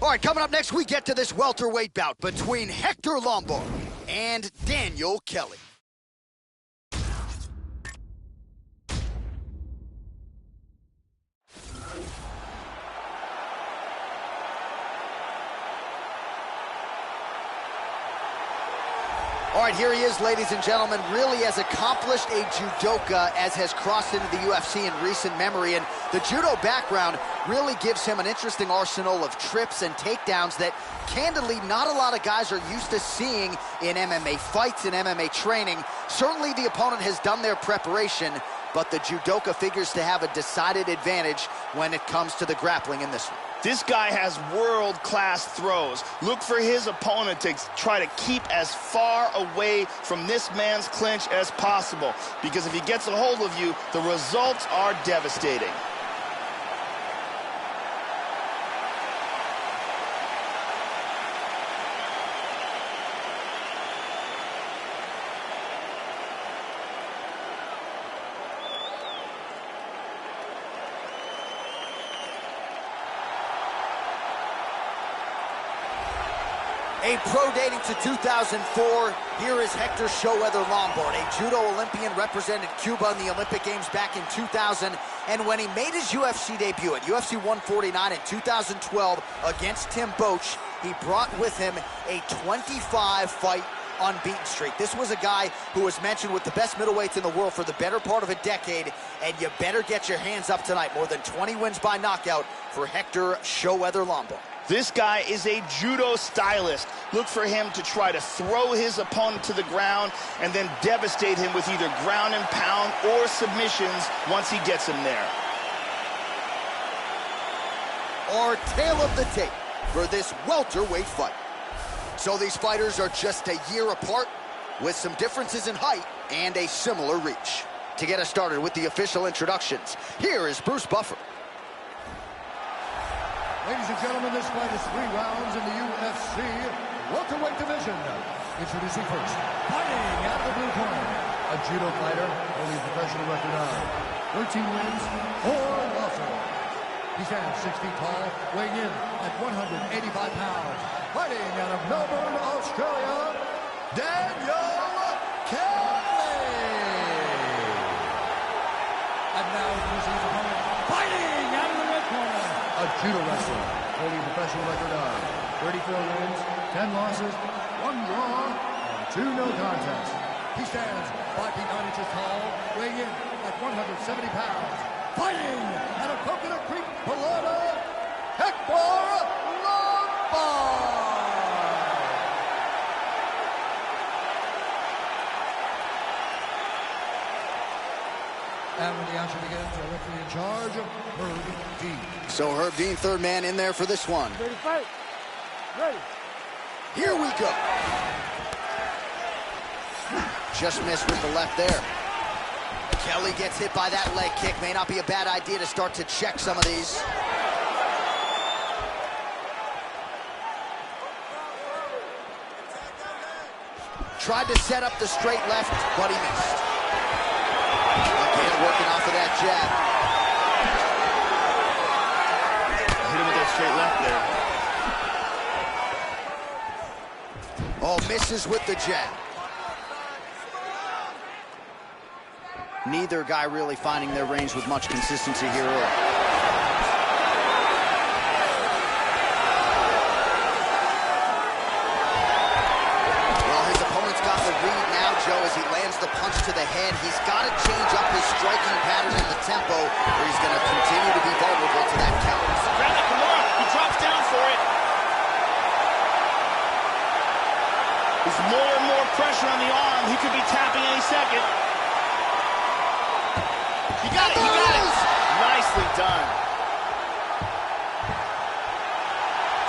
All right, coming up next, we get to this welterweight bout between Hector Lombard and Daniel Kelly. All right, here he is, ladies and gentlemen, really as accomplished a judoka as has crossed into the UFC in recent memory. And the judo background really gives him an interesting arsenal of trips and takedowns that, candidly, not a lot of guys are used to seeing in MMA fights and MMA training. Certainly the opponent has done their preparation, but the judoka figures to have a decided advantage when it comes to the grappling in this one. This guy has world-class throws. Look for his opponent to try to keep as far away from this man's clinch as possible, because if he gets a hold of you, the results are devastating. A pro dating to 2004, here is Hector Lombard, a judo Olympian, represented Cuba in the Olympic Games back in 2000, and when he made his UFC debut at UFC 149 in 2012 against Tim Boetsch, he brought with him a 25-fight unbeaten streak. This was a guy who was mentioned with the best middleweights in the world for the better part of a decade, and you better get your hands up tonight. More than 20 wins by knockout for Hector Lombard. This guy is a judo stylist. Look for him to try to throw his opponent to the ground and then devastate him with either ground and pound or submissions once he gets him there. Our tale of the tape for this welterweight fight. So these fighters are just a year apart with some differences in height and a similar reach. To get us started with the official introductions, here is Bruce Buffer. Ladies and gentlemen, this fight is 3 rounds in the UFC welterweight division. Introducing first, fighting out of the blue corner, a judo fighter, only professional record of 13 wins, 4 losses. He stands 6 feet tall, weighing in at 185 pounds. Fighting out of Melbourne, Australia, Daniel Kelly. And now he's his opponent, fighting out of the red corner, a judo wrestler, holding a professional record of 34 wins, 10 losses, 1 draw, and 2 no contests. He stands 5 feet 9 inches tall, weighing in at 170 pounds. Fighting out of Coconut Creek, Florida, Hector Lombard. And when the action begins, our referee in charge, Herb Dean. So Herb Dean, third man in there for this one. Ready, fight. Ready. Here we go. Just missed with the left there. Kelly gets hit by that leg kick. May not be a bad idea to start to check some of these. Tried to set up the straight left, but he missed. Again, working off of that jab. Hit him with that straight left there. Oh, misses with the jab. Neither guy really finding their range with much consistency here early. Well, his opponent's got the read now, Joe, as he lands the punch to the head. He's got to change up his striking pattern and the tempo, or he's going to continue to be vulnerable to that count. Grab that Omar. He drops down for it. There's more and more pressure on the arm. He could be tapping any second. He got it, he got it. Nicely done.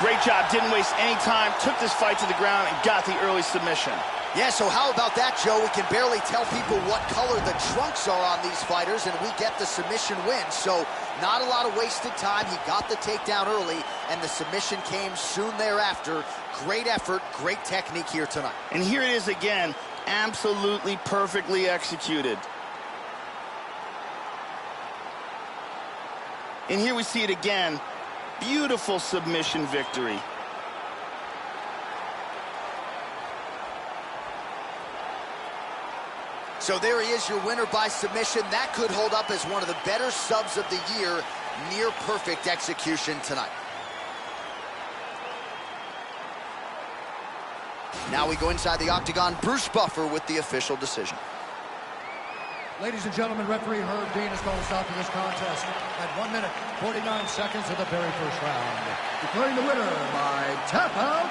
Great job, didn't waste any time, took this fight to the ground and got the early submission. Yeah, so how about that, Joe? We can barely tell people what color the trunks are on these fighters, and we get the submission win. So not a lot of wasted time. He got the takedown early, and the submission came soon thereafter. Great effort, great technique here tonight. And here it is again, absolutely perfectly executed. And here we see it again. Beautiful submission victory. So there he is, your winner by submission. That could hold up as one of the better subs of the year. Near perfect execution tonight. Now we go inside the octagon. Bruce Buffer with the official decision. Ladies and gentlemen, referee Herb Dean has called a stop to this contest at 1 minute, 49 seconds of the very first round. Declaring the winner by tap out,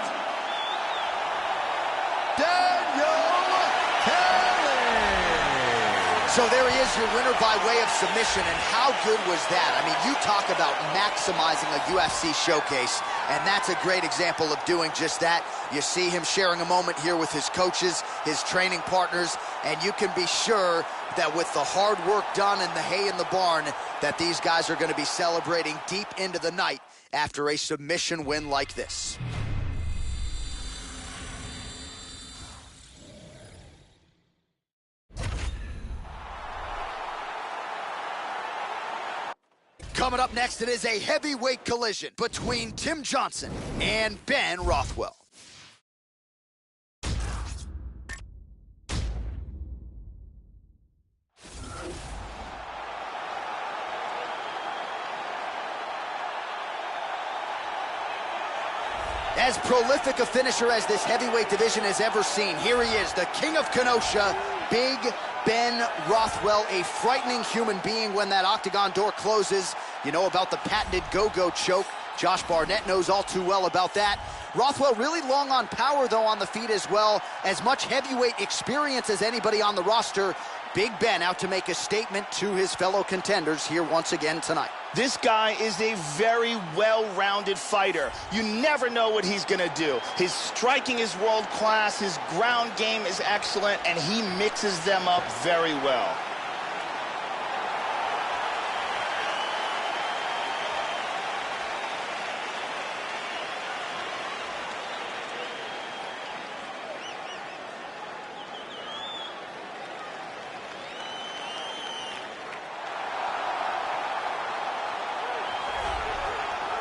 Daniel Kelly. So there he is, your winner by way of submission, and how good was that? I mean, you talk about maximizing a UFC showcase, and that's a great example of doing just that. You see him sharing a moment here with his coaches, his training partners, and you can be sure that with the hard work done and the hay in the barn, that these guys are going to be celebrating deep into the night after a submission win like this. Coming up next, it is a heavyweight collision between Tim Johnson and Ben Rothwell. As prolific a finisher as this heavyweight division has ever seen, here he is, the king of Kenosha, Big Ben Rothwell, a frightening human being when that octagon door closes. You know about the patented go-go choke. Josh Barnett knows all too well about that. Rothwell really long on power, though, on the feet as well. As much heavyweight experience as anybody on the roster. Big Ben out to make a statement to his fellow contenders here once again tonight. This guy is a very well-rounded fighter. You never know what he's going to do. His striking is world-class, his ground game is excellent, and he mixes them up very well.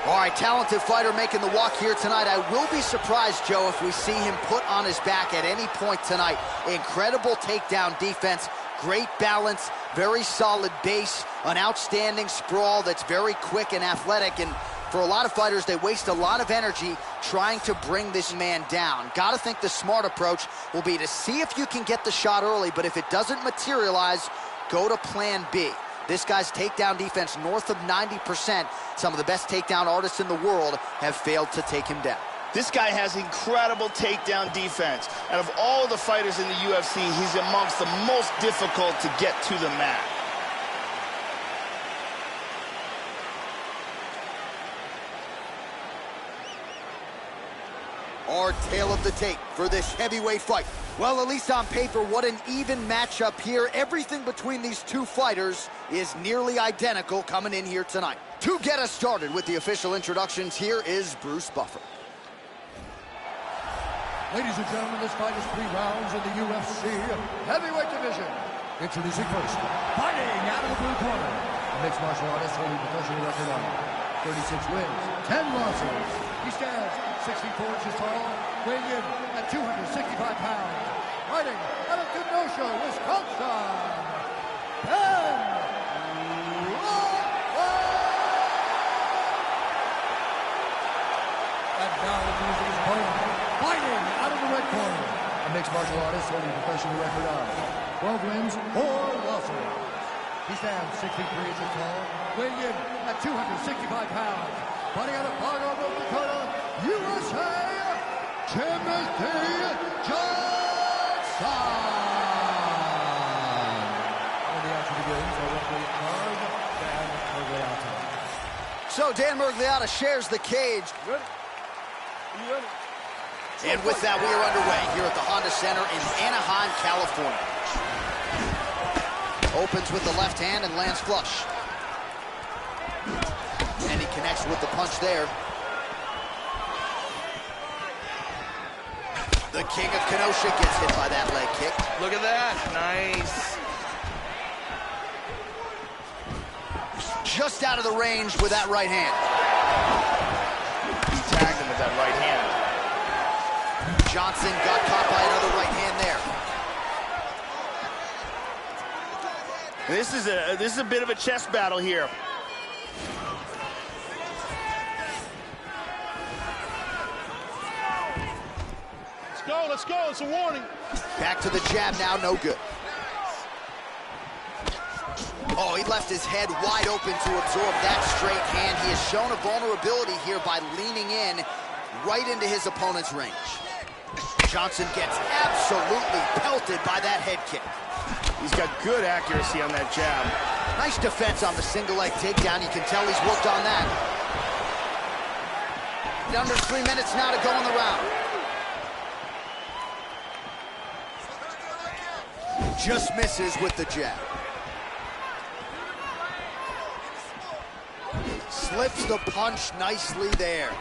All right, talented fighter making the walk here tonight. I will be surprised, Joe, if we see him put on his back at any point tonight. Incredible takedown defense, great balance, very solid base, an outstanding sprawl that's very quick and athletic. And for a lot of fighters, they waste a lot of energy trying to bring this man down. Gotta think the smart approach will be to see if you can get the shot early, but if it doesn't materialize, go to plan B. This guy's takedown defense north of 90%. Some of the best takedown artists in the world have failed to take him down. This guy has incredible takedown defense. Out of all the fighters in the UFC, he's amongst the most difficult to get to the mat. Our tale of the tape for this heavyweight fight. Well, at least on paper, what an even matchup here. Everything between these two fighters is nearly identical coming in here tonight. To get us started with the official introductions, here is Bruce Buffer. Ladies and gentlemen, this fight is 3 rounds in the UFC heavyweight division. Introducing first, fighting out of the blue corner, a mixed martial artist holding professional record on 36 wins, 10 losses. He stands 64 inches tall, weighing in at 265 pounds. Fighting out of Kenosha, Wisconsin, Ben Rothwell! And now introducing his opponent, fighting out of the red corner, a mixed martial artist holding a professional record of 12 wins, 4 losses. He stands 63 inches tall, weighing in at 265 pounds. Fighting out of Fargo, North Dakota, USA, Timothy Johnson. And the action begins. Our referee at card, Dan Mergliata. So Dan Mergliata shares the cage. Ready? You ready? And with that, we are underway here at the Honda Center in Anaheim, California. Opens with the left hand and lands flush. And he connects with the punch there. The king of Kenosha gets hit by that leg kick. Look at that. Nice. Just out of the range with that right hand. He tagged him with that right hand. Johnson got caught by another right hand there. This is a bit of a chess battle here. Let's go. It's a warning. Back to the jab now, no good. Oh, he left his head wide open to absorb that straight hand. He has shown a vulnerability here by leaning in right into his opponent's range. Johnson gets absolutely pelted by that head kick. He's got good accuracy on that jab. Nice defense on the single leg takedown. You can tell he's worked on that. Under 3 minutes now to go in the round. Just misses with the jab. Slips the punch nicely there.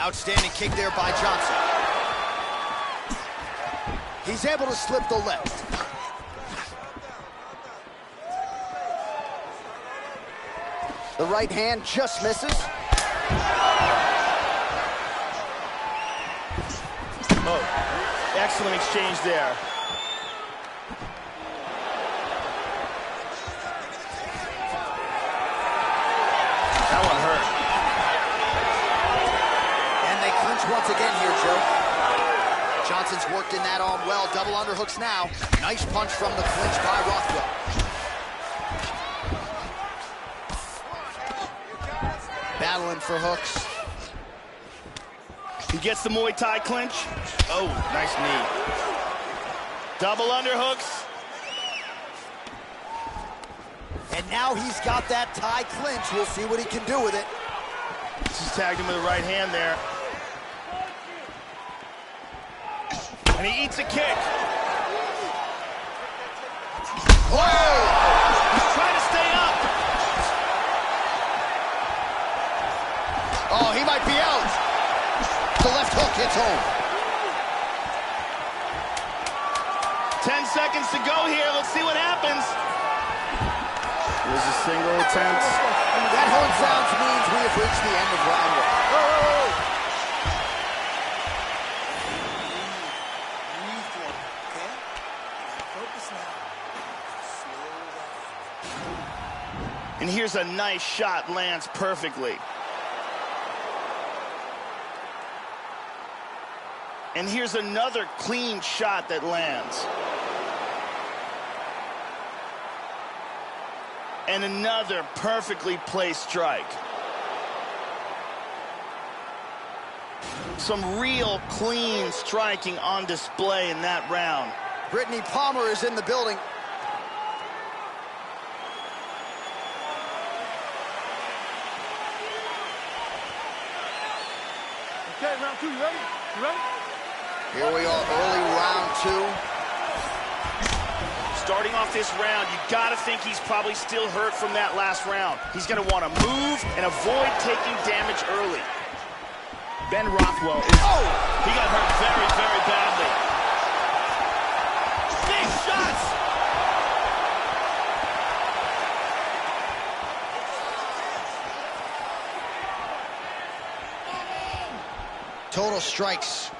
Outstanding kick there by Johnson. He's able to slip the left. The right hand just misses. Oh, excellent exchange there. That one hurt. And they clinch once again here, Joe. Johnson's worked in that arm well. Double underhooks now. Nice punch from the clinch by Rothwell. Battling for hooks. He gets the Muay Thai clinch. Oh, nice knee. Double underhooks. And now he's got that Thai clinch. We'll see what he can do with it. Just tagged him with the right hand there. And he eats a kick. Whoa! He's trying to stay up. Oh, he might be out. The left hook hits home. 10 seconds to go here. Let's see what happens. There's a single attempt. That horn sounds means we have reached the end of round one. And here's a nice shot, lands perfectly. And here's another clean shot that lands. And another perfectly placed strike. Some real clean striking on display in that round. Brittany Palmer is in the building. Okay, round two, you ready? You ready? Here we are, early round two. Starting off this round, you gotta think he's probably still hurt from that last round. He's gonna wanna move and avoid taking damage early. Ben Rothwell is, he got hurt very, very badly. Big shots! Total strikes.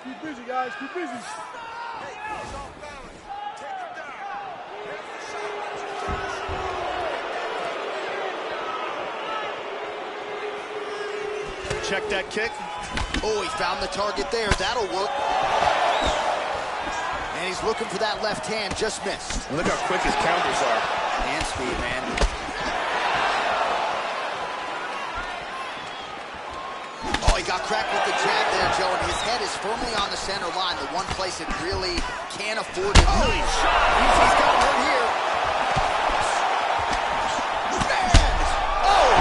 Keep busy, guys. Keep busy. Check that kick. Oh, he found the target there. That'll work. And he's looking for that left hand. Just missed. Look how quick his counters are. Hand speed, man. Oh, he got cracked with the jab there, Joe, and his head is firmly on the center line, the one place it really can't afford to do. Holy shot! He's got hurt here. Man! Oh!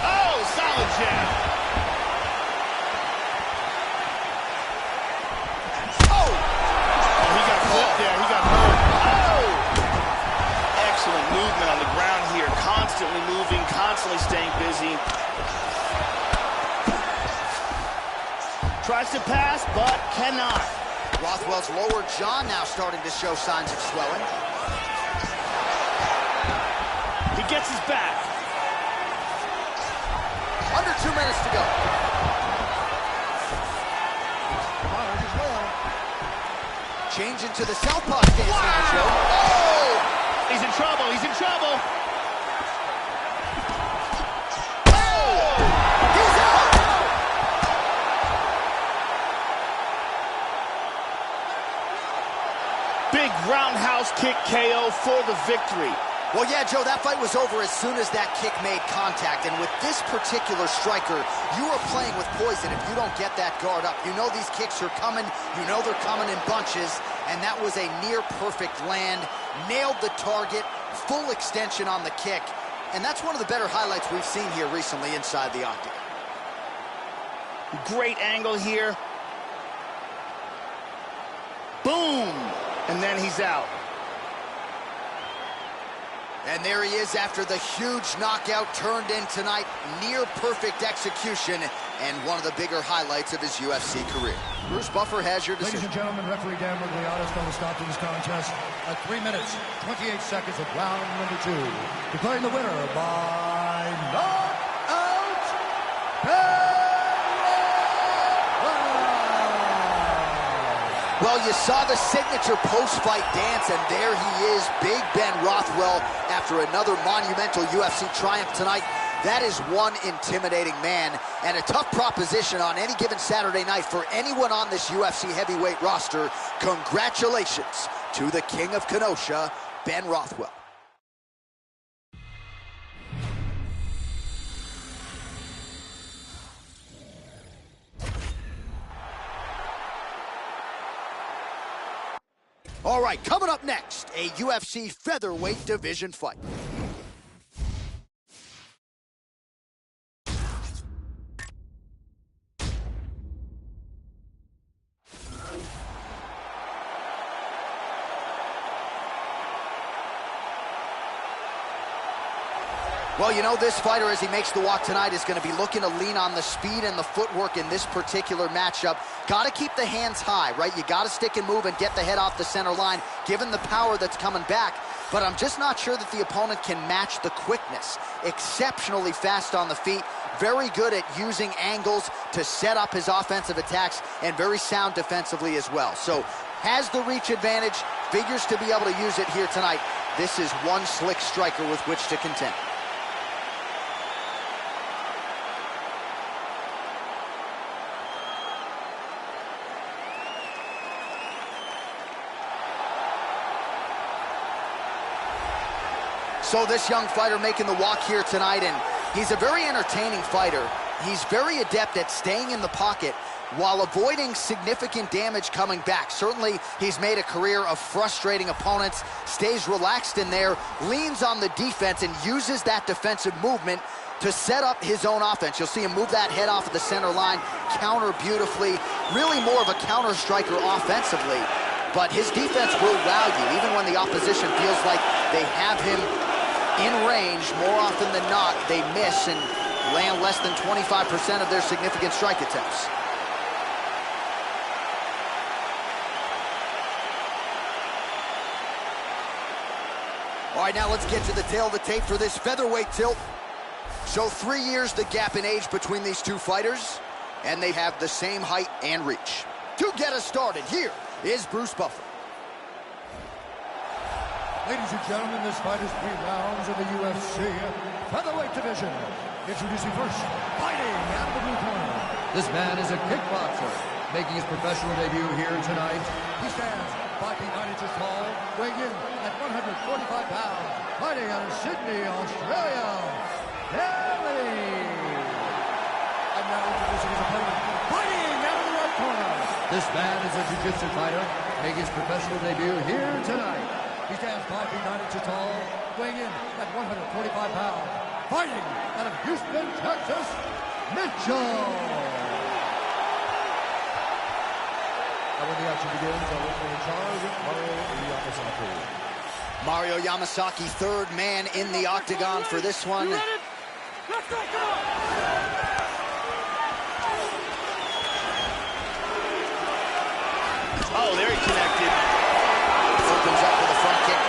Oh, solid jab. Oh! Oh, he got clipped there. He got hurt. Oh! Excellent movement on the ground here. Constantly moving, constantly staying busy. Tries to pass, but cannot. Rothwell's lower jaw now starting to show signs of swelling. He gets his back. Under 2 minutes to go. Change into the southpaw stance now, Joe. Oh! He's in trouble. He's in trouble. He's out! KO for the victory. Well, yeah, Joe, that fight was over as soon as that kick made contact. And with this particular striker, you are playing with poison if you don't get that guard up. You know these kicks are coming. You know they're coming in bunches. And that was a near-perfect land. Nailed the target. Full extension on the kick. And that's one of the better highlights we've seen here recently inside the octagon. Great angle here. Boom! And then he's out. And there he is after the huge knockout turned in tonight. Near perfect execution and one of the bigger highlights of his UFC career. Bruce Buffer has your decision. Ladies and gentlemen, referee Dan Rigliotta's going to stop to this contest at 3 minutes, 28 seconds of round number 2. Declaring the winner by knockout, Well, you saw the signature post-fight dance, and there he is, Big Ben Rothwell, after another monumental UFC triumph tonight. That is one intimidating man, and a tough proposition on any given Saturday night for anyone on this UFC heavyweight roster. Congratulations to the King of Kenosha, Ben Rothwell. All right, coming up next, a UFC featherweight division fight. Well, you know, this fighter, as he makes the walk tonight, is going to be looking to lean on the speed and the footwork in this particular matchup. Got to keep the hands high, right? You got to stick and move and get the head off the center line, given the power that's coming back. But I'm just not sure that the opponent can match the quickness. Exceptionally fast on the feet, very good at using angles to set up his offensive attacks, and very sound defensively as well. So, has the reach advantage, figures to be able to use it here tonight. This is one slick striker with which to contend. So this young fighter making the walk here tonight, and he's a very entertaining fighter. He's very adept at staying in the pocket while avoiding significant damage coming back. Certainly, he's made a career of frustrating opponents, stays relaxed in there, leans on the defense, and uses that defensive movement to set up his own offense. You'll see him move that head off of the center line, counter beautifully, really more of a counter striker offensively. But his defense will wow you, even when the opposition feels like they have him in range. More often than not, they miss and land less than 25% of their significant strike attempts. All right, now let's get to the tail of the tape for this featherweight tilt. So 3 years the gap in age between these two fighters, and they have the same height and reach. To get us started, here is Bruce Buffer. Ladies and gentlemen, this fight is 3 rounds in the UFC featherweight division. Introducing first, fighting out of the blue corner. This man is a kickboxer, making his professional debut here tonight. He stands 5 feet 9 inches tall, weighing in at 145 pounds. Fighting out of Sydney, Australia, Hamdy. And now introducing his opponent, fighting out of the right corner. This man is a jiu-jitsu fighter, making his professional debut here tonight. He stands 5 feet 9 inches tall, weighing in at 145 pounds. Fighting out of Houston, Texas, Mitchell. And when the action begins, our referee in charge, Mario Yamasaki. Mario Yamasaki, third man in the octagon for this one. Let's go, come on! Oh, there he connected. Opens up with a front kick.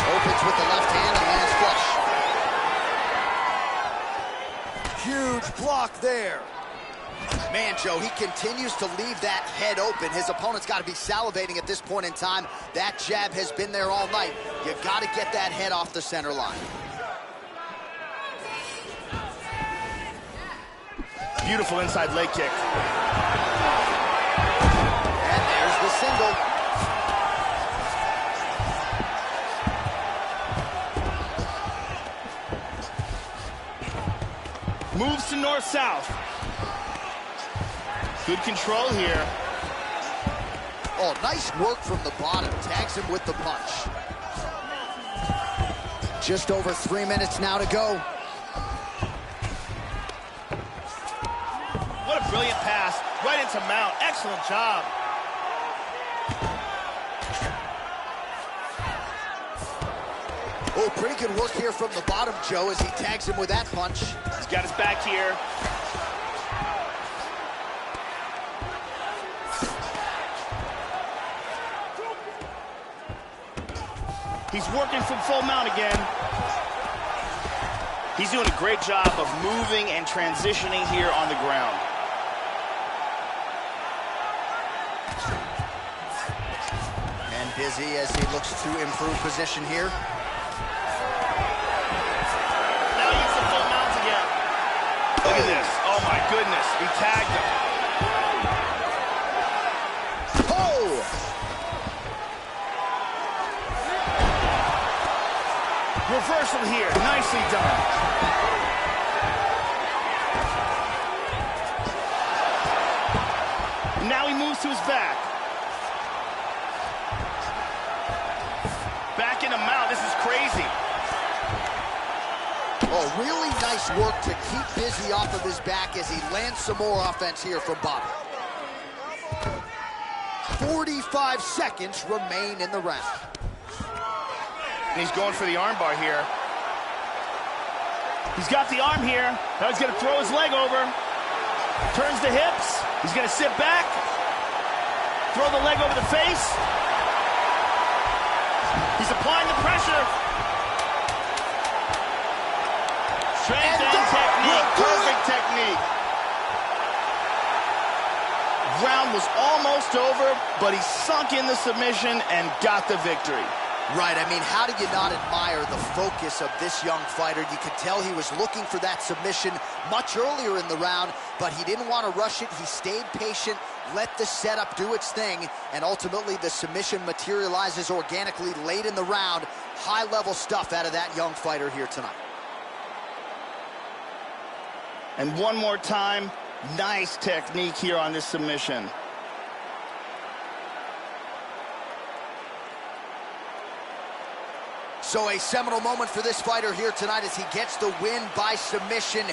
Opens with the left hand and lands flush. Huge block there. Man, Joe, he continues to leave that head open. His opponent's got to be salivating at this point in time. That jab has been there all night. You've got to get that head off the center line. Beautiful inside leg kick. And there's the single. Moves to north-south. Good control here. Oh, nice work from the bottom. Tags him with the punch. Just over 3 minutes now to go. What a brilliant pass. Right into Mount. Excellent job. Oh, pretty good work here from the bottom, Joe, as he tags him with that punch. He's got his back here. He's working from full mount again. He's doing a great job of moving and transitioning here on the ground. And busy as he looks to improve position here. Now he gets the full mount again. Look at this. Oh my goodness. He tagged him. Oh! Reversal here. Nicely done. Now he moves to his back. Back into mount. This is crazy. Oh, really nice work to keep Busy off of his back as he lands some more offense here from Bobby. 45 seconds remain in the round. And he's going for the armbar here. He's got the arm here. Now he's going to throw his leg over. Turns the hips. He's going to sit back. Throw the leg over the face. He's applying the pressure. Strength and technique. Perfect technique. Round was almost over, but he sunk in the submission and got the victory. Right, I mean, how do you not admire the focus of this young fighter? You could tell he was looking for that submission much earlier in the round, but he didn't want to rush it. He stayed patient, let the setup do its thing, and ultimately the submission materializes organically late in the round. High-level stuff out of that young fighter here tonight. And one more time, nice technique here on this submission. So a seminal moment for this fighter here tonight as he gets the win by submission.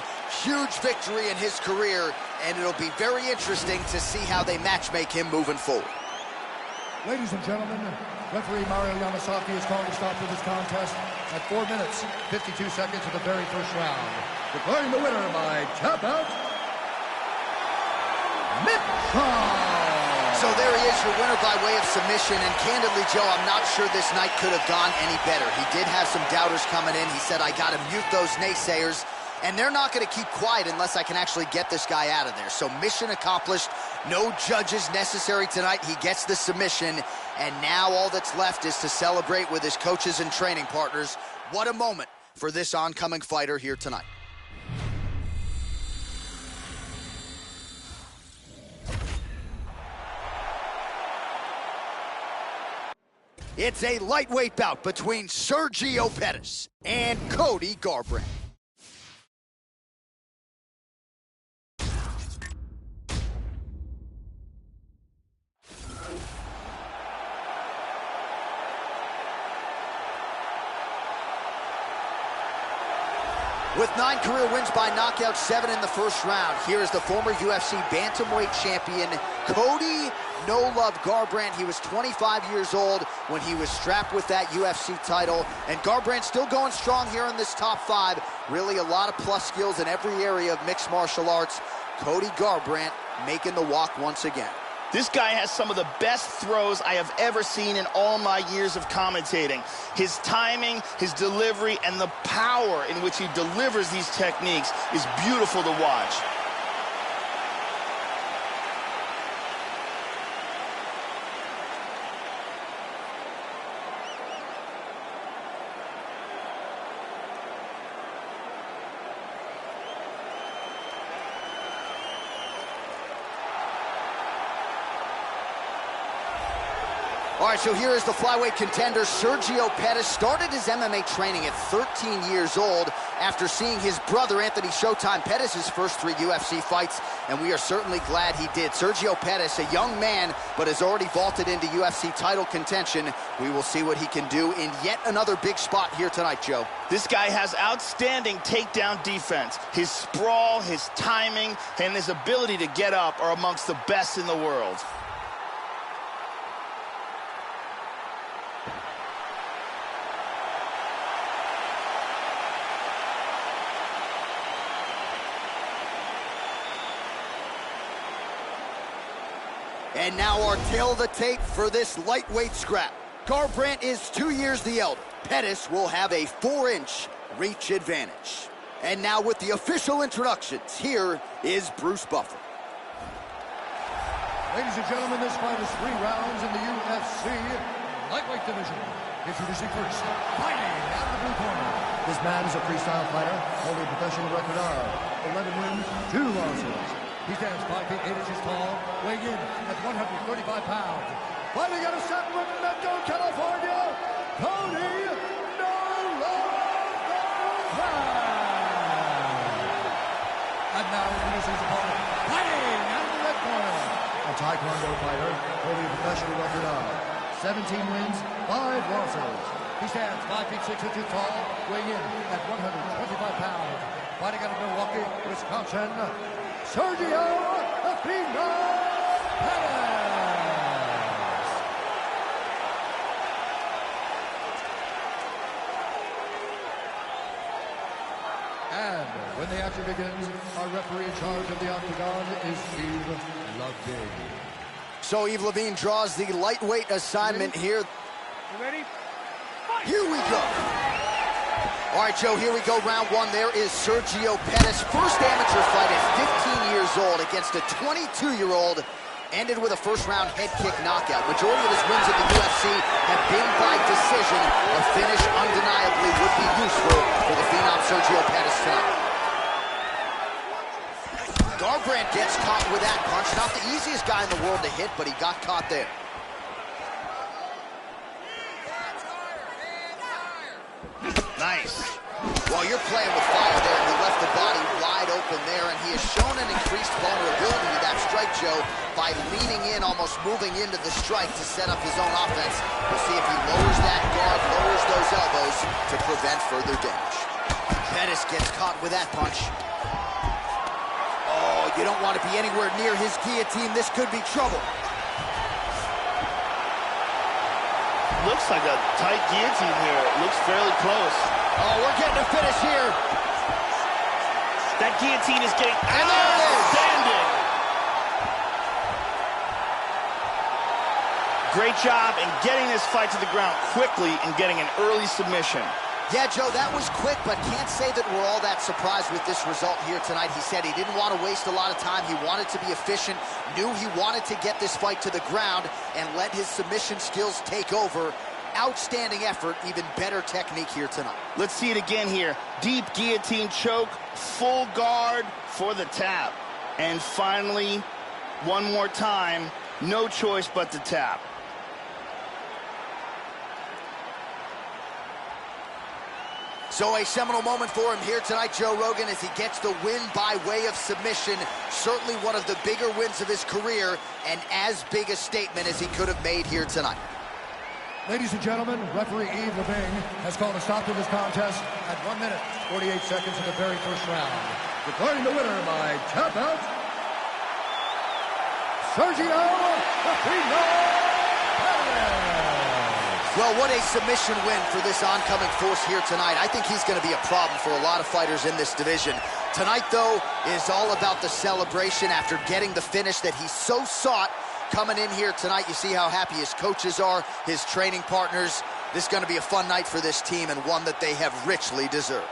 Huge victory in his career, and it'll be very interesting to see how they matchmake him moving forward. Ladies and gentlemen, referee Mario Yamasaki is calling a stop to this contest at 4 minutes, 52 seconds of the very first round. Declaring the winner by tap out, Moussa. So there he is, your winner by way of submission, and candidly, Joe, I'm not sure this night could have gone any better. He did have some doubters coming in. He said, I got to mute those naysayers, and they're not going to keep quiet unless I can actually get this guy out of there. So mission accomplished. No judges necessary tonight. He gets the submission, and now all that's left is to celebrate with his coaches and training partners. What a moment for this oncoming fighter here tonight. It's a lightweight bout between Sergio Pettis and Cody Garbrandt. With 9 career wins by knockout, 7 in the first round, here is the former UFC bantamweight champion, Cody No Love Garbrandt. He was 25 years old when he was strapped with that UFC title, and Garbrandt still going strong here in this top 5. Really a lot of plus skills in every area of mixed martial arts. Cody Garbrandt making the walk once again. This guy has some of the best throws I have ever seen in all my years of commentating. His timing, his delivery, and the power in which he delivers these techniques is beautiful to watch. All right, so here is the flyweight contender, Sergio Pettis. Started his MMA training at 13 years old after seeing his brother, Anthony Showtime Pettis' first 3 UFC fights, and we are certainly glad he did. Sergio Pettis, a young man, but has already vaulted into UFC title contention. We will see what he can do in yet another big spot here tonight, Joe. This guy has outstanding takedown defense. His sprawl, his timing, and his ability to get up are amongst the best in the world. And now our tail of the tape for this lightweight scrap. Garbrandt is 2 years the elder. Pettis will have a 4-inch reach advantage. And now with the official introductions, here is Bruce Buffer. Ladies and gentlemen, this fight is 3 rounds in the UFC lightweight division. Introducing first, fighting out of the blue corner. This man is a freestyle fighter, holding a professional record of 11 wins, 2 losses. He stands 5 feet 8 inches tall, weighing in at 135 pounds. Fighting out of Sacramento, California, Cody, no Lombard. And now introducing his opponent, fighting out of the red corner. A Taekwondo fighter, holding a professional record of 17 wins, 5 losses. He stands 5 feet 6 inches tall, weighing in at 125 pounds. Fighting out of Milwaukee, Wisconsin, Sergio Pettis. And when the action begins, our referee in charge of the octagon is Yves Levine. So Yves Levine draws the lightweight assignment here. You ready? Here we go. All right, Joe, here we go, round 1. There is Sergio Pettis. First amateur fight at 15 years old against a 22-year-old. Ended with a first-round head kick knockout. Majority of his wins in the UFC have been by decision. A finish undeniably would be useful for the phenom Sergio Pettis tonight. Garbrandt gets caught with that punch. Not the easiest guy in the world to hit, but he got caught there. Nice. Well, you're playing with fire there. He left the body wide open there, and he has shown an increased vulnerability to that strike, Joe, by leaning in, almost moving into the strike to set up his own offense. We'll see if he lowers that guard, lowers those elbows to prevent further damage. Pettis gets caught with that punch. Oh, you don't want to be anywhere near his guillotine. This could be trouble. Looks like a tight guillotine here. It looks fairly close. Oh, we're getting a finish here. That guillotine is getting And there it is. outstanding. Great job in getting this fight to the ground quickly and getting an early submission. Yeah, Joe, that was quick, but can't say that we're all that surprised with this result here tonight. He said he didn't want to waste a lot of time. He wanted to be efficient, knew he wanted to get this fight to the ground and let his submission skills take over. Outstanding effort, even better technique here tonight. Let's see it again here. Deep guillotine choke, full guard for the tap. And finally, one more time, no choice but to tap. So a seminal moment for him here tonight, Joe Rogan, as he gets the win by way of submission. Certainly one of the bigger wins of his career, and as big a statement as he could have made here tonight. Ladies and gentlemen, referee Yves Levine has called a stop to this contest at 1 minute, 48 seconds of the very first round. Declaring the winner by tap out, Sergio Pettis. Well, what a submission win for this oncoming force here tonight. I think he's going to be a problem for a lot of fighters in this division. Tonight, though, is all about the celebration after getting the finish that he so sought. Coming in here tonight, you see how happy his coaches are, his training partners. This is going to be a fun night for this team, and one that they have richly deserved.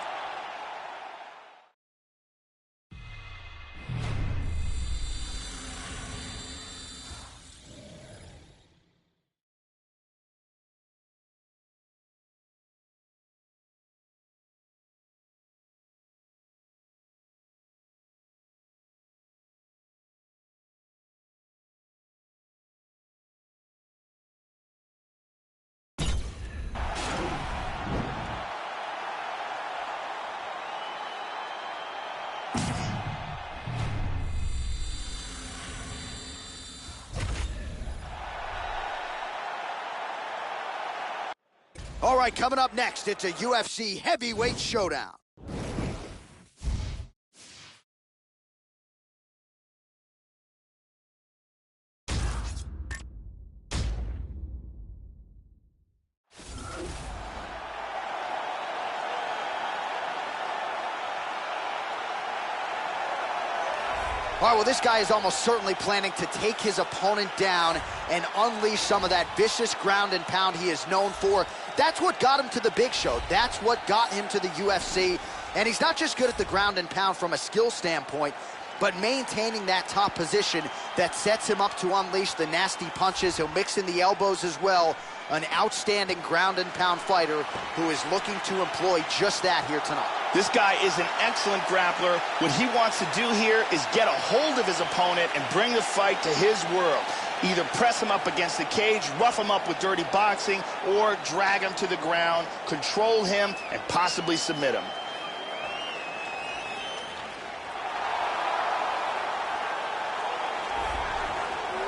right, coming up next, it's a UFC heavyweight showdown. All right, well, this guy is almost certainly planning to take his opponent down and unleash some of that vicious ground and pound he is known for. That's what got him to the big show. That's what got him to the UFC. And he's not just good at the ground and pound from a skill standpoint, but maintaining that top position that sets him up to unleash the nasty punches. He'll mix in the elbows as well. An outstanding ground and pound fighter who is looking to employ just that here tonight. This guy is an excellent grappler. What he wants to do here is get a hold of his opponent and bring the fight to his world. Either press him up against the cage, rough him up with dirty boxing, or drag him to the ground, control him, and possibly submit him.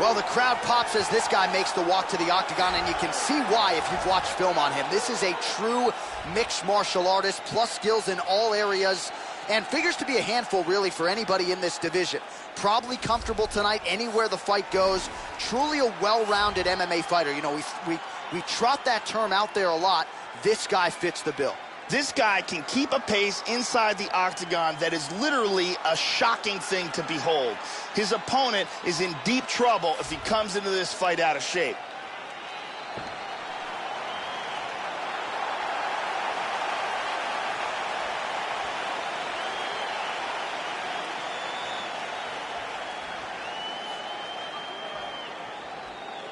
Well, the crowd pops as this guy makes the walk to the octagon, and you can see why if you've watched film on him. This is a true mixed martial artist, plus skills in all areas, and figures to be a handful, really, for anybody in this division. Probably comfortable tonight anywhere the fight goes. Truly a well-rounded MMA fighter. You know, we trot that term out there a lot. This guy fits the bill. This guy can keep a pace inside the octagon that is literally a shocking thing to behold. His opponent is in deep trouble if he comes into this fight out of shape.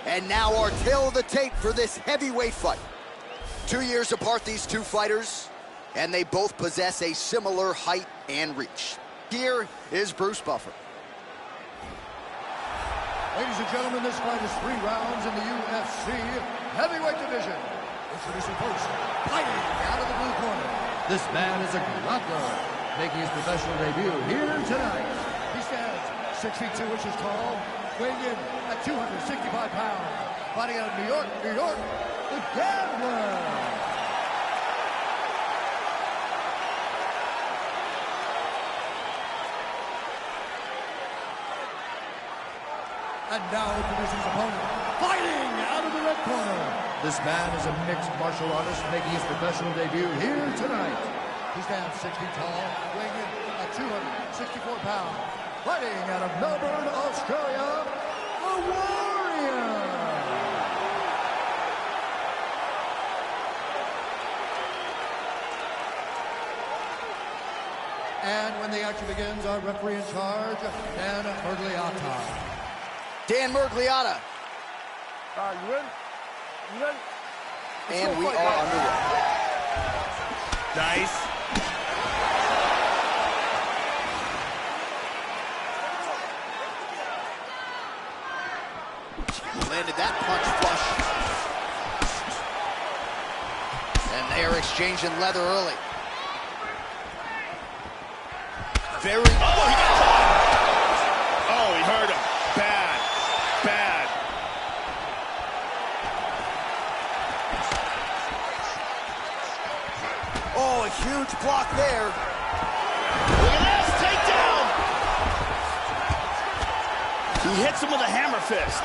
And now our tail of the tape for this heavyweight fight. 2 years apart, these two fighters, and they both possess a similar height and reach. Here is Bruce Buffer. Ladies and gentlemen, this fight is 3 rounds in the UFC heavyweight division. Introducing first, fighting out of the blue corner. This man is a grappler, making his professional debut here tonight. He stands 6 feet 2 inches tall, weighing in at 265 pounds. Fighting out of New York, the Gambler. And now introducing his opponent, fighting out of the red corner. This man is a mixed martial artist making his professional debut here tonight. He stands 6 feet tall, weighing in at 264 pounds. Fighting out of Melbourne, Australia, the Warrior. And when the action begins, our referee in charge, Dan Mergliata. Dan Mergliata. You ready? You ready? And we are underway. Nice. Landed that punch flush. And they're exchanging leather early. Very... Oh, he got caught. Oh, he hurt him. Bad. Bad. Oh, a huge block there. Look at this. Takedown. He hits him with a hammer fist.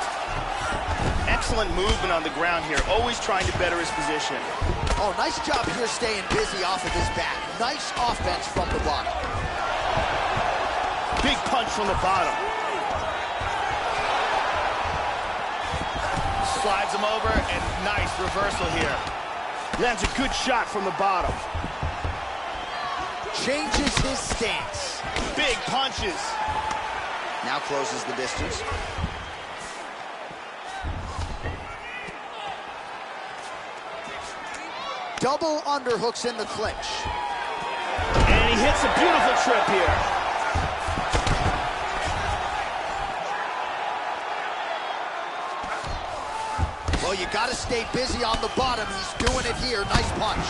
Excellent movement on the ground here. Always trying to better his position. Oh, nice job here staying busy off of his back. Nice offense from the bottom. Big punch from the bottom. Slides him over, and nice reversal here. Lands a good shot from the bottom. Changes his stance. Big punches. Now closes the distance. Double underhooks in the clinch. And he hits a beautiful trip here. Well, you got to stay busy on the bottom. He's doing it here. Nice punch.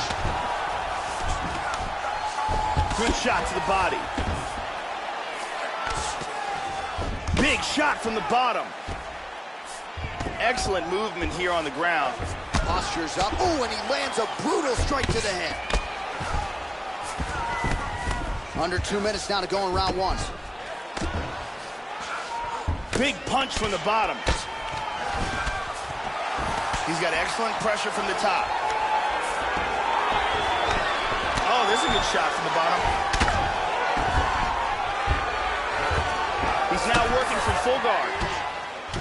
Good shot to the body. Big shot from the bottom. Excellent movement here on the ground. Postures up. Ooh, and he lands a brutal strike to the head. Under 2 minutes now to go in round one. Big punch from the bottom. He's got excellent pressure from the top. Oh, there's a good shot from the bottom. He's now working from full guard.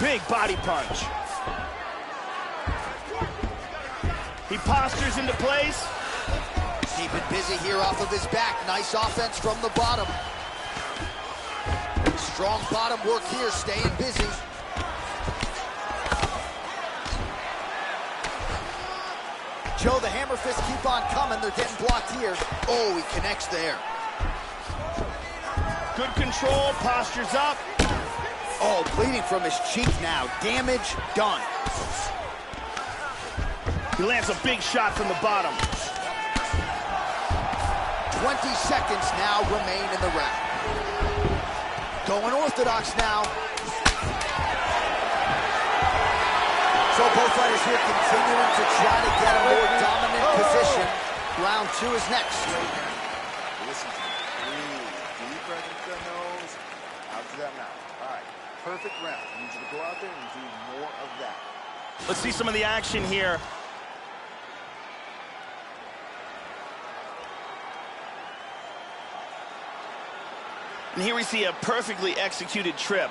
Big body punch. He postures into place. Keep it busy here off of his back. Nice offense from the bottom. Strong bottom work here, staying busy. Joe, the hammer fists keep on coming. They're getting blocked here. Oh, he connects there. Good control, postures up. Oh, bleeding from his cheek now. Damage done. He lands a big shot from the bottom. 20 seconds now remain in the round. Going orthodox now. So both fighters here continuing to try to get a more dominant position. Round two is next. Listen to me. Breathe. Deep breath into the nose, out to that mouth. All right. Perfect round. I need you to go out there and do more of that. Let's see some of the action here. And here we see a perfectly executed trip.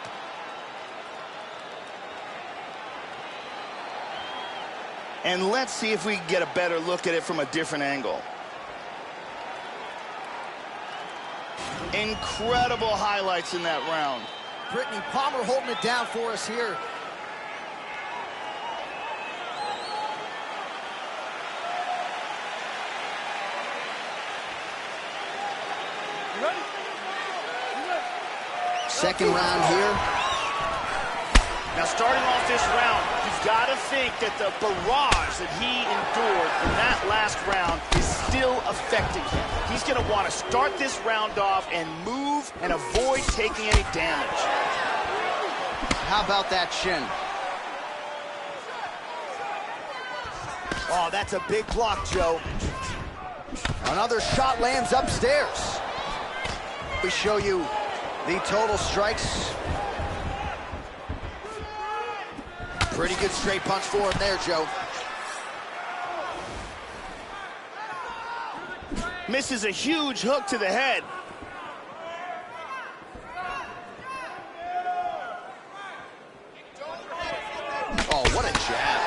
And let's see if we can get a better look at it from a different angle. Incredible highlights in that round. Brittany Palmer holding it down for us here. You ready? Second round here. Now, starting off this round, you've got to think that the barrage that he endured in that last round is still affecting him. He's going to want to start this round off and move and avoid taking any damage. How about that shin? Oh, that's a big block, Joe. Another shot lands upstairs. We show you the total strikes. Pretty good straight punch for him there, Joe. Misses a huge hook to the head. Oh, what a jab.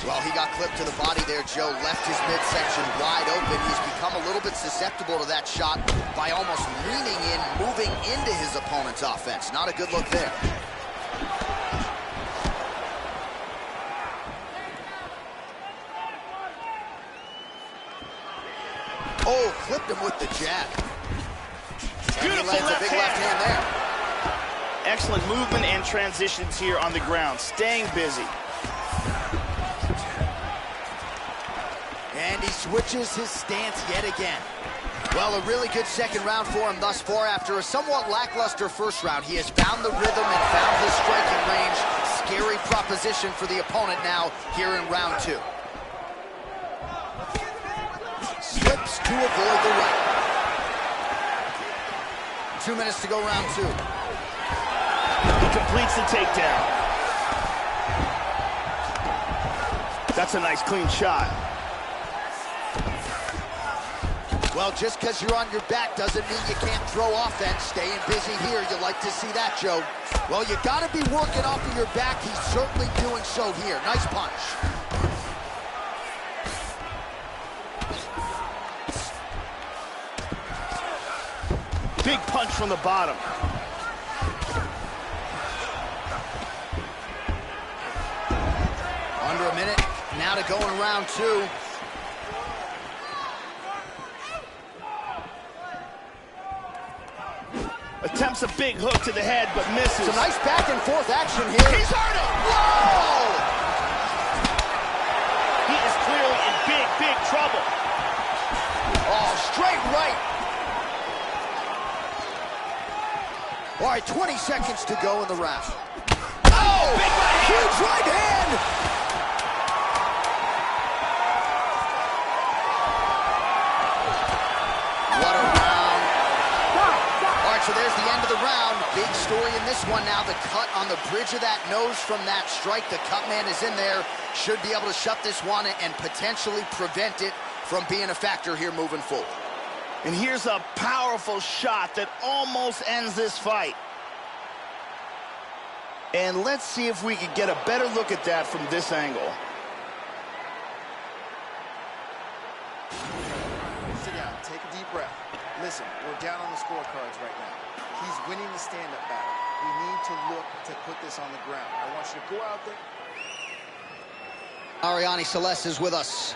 Well, he got clipped to the body there, Joe. Left his midsection wide open. He's become a little bit susceptible to that shot by almost leaning in, moving into his opponent's offense. Not a good look there. Oh, clipped him with the jab. Beautiful lands a big left hand there. Excellent movement and transitions here on the ground. Staying busy. And he switches his stance yet again. Well, a really good second round for him thus far. After a somewhat lackluster first round, he has found the rhythm and found his striking range. Scary proposition for the opponent now here in round two. Slips to avoid the right. 2 minutes to go, round two. He completes the takedown. That's a nice clean shot. Well, just because you're on your back doesn't mean you can't throw offense. Staying busy here, you like to see that, Joe. Well, you got to be working off of your back. He's certainly doing so here. Nice punch. Big punch from the bottom. Under a minute now to go in round two. Attempts a big hook to the head, but misses. Some nice back and forth action here. He's hurt him! Whoa! He is clearly in big, big trouble. Oh, straight right. All right, 20 seconds to go in the round. Oh! Oh, big right hand. Huge right hand. What a round. All right, so there's the end of the round. Big story in this one now. The cut on the bridge of that nose from that strike. The cut man is in there. Should be able to shut this one and potentially prevent it from being a factor here moving forward. And here's a powerful shot that almost ends this fight. And let's see if we can get a better look at that from this angle. Sit down, take a deep breath. Listen, we're down on the scorecards right now. He's winning the stand-up battle. We need to look to put this on the ground. I want you to go out there. Ariane Celeste is with us.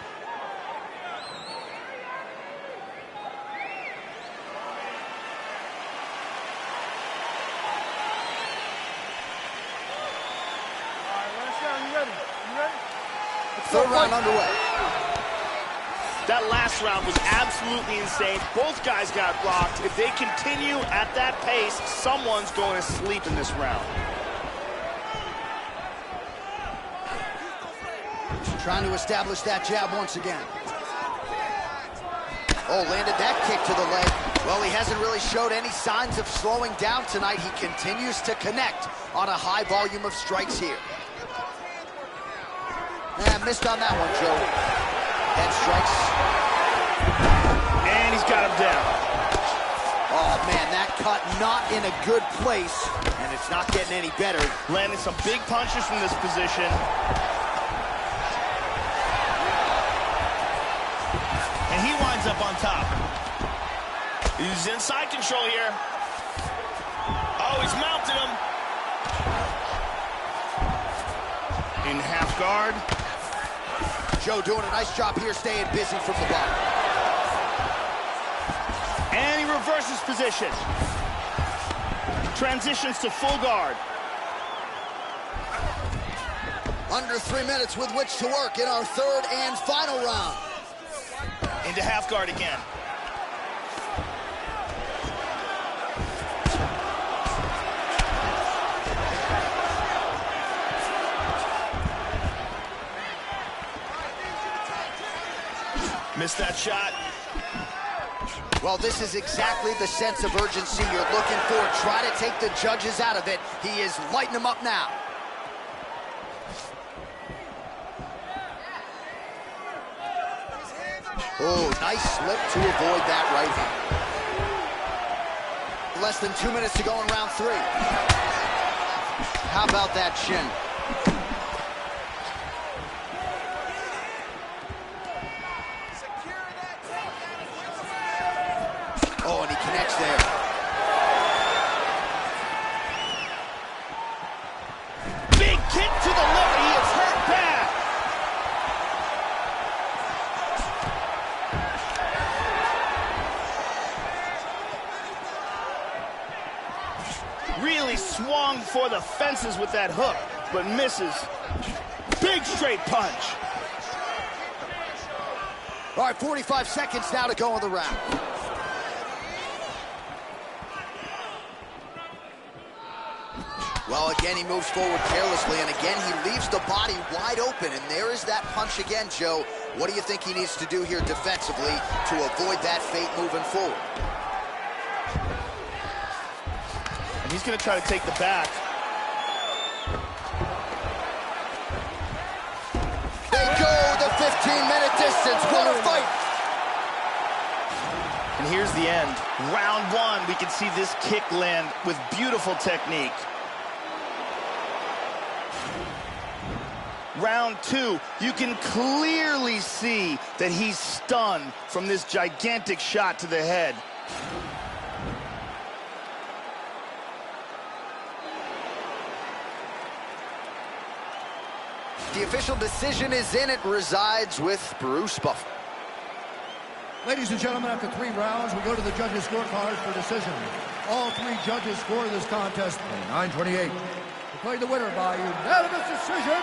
Third round underway. That last round was absolutely insane. Both guys got rocked. If they continue at that pace, someone's going to sleep in this round. Trying to establish that jab once again. Oh, landed that kick to the leg. Well, he hasn't really showed any signs of slowing down tonight. He continues to connect on a high volume of strikes here. Missed on that one, Joe. Head strikes. And he's got him down. Oh, man, that cut not in a good place, and it's not getting any better. Landing some big punches from this position. And he winds up on top. He's inside control here. Oh, he's mounted him. In half guard. Joe doing a nice job here, staying busy from the bottom. And he reverses position. Transitions to full guard. Under 3 minutes with which to work in our third and final round. Into half guard again. Missed that shot. Well, this is exactly the sense of urgency you're looking for. Try to take the judges out of it. He is lighting them up now. Oh, nice slip to avoid that right hand. Less than 2 minutes to go in round 3. How about that chin? Oh, and he connects there. Big kick to the lip. He is hurt bad. Really swung for the fences with that hook, but misses. Big straight punch. All right, 45 seconds now to go in the round. Well, again, he moves forward carelessly, and again, he leaves the body wide open, and there is that punch again, Joe. What do you think he needs to do here defensively to avoid that fate moving forward? And he's going to try to take the back. They go the 15-minute distance. What a fight! And here's the end. Round 1, we can see this kick land with beautiful technique. Round 2, you can clearly see that he's stunned from this gigantic shot to the head. The official decision is in. It resides with Bruce Buffer. Ladies and gentlemen, after 3 rounds, we go to the judges' scorecards for decision. All 3 judges score this contest a 9:28. Declared the winner by unanimous decision,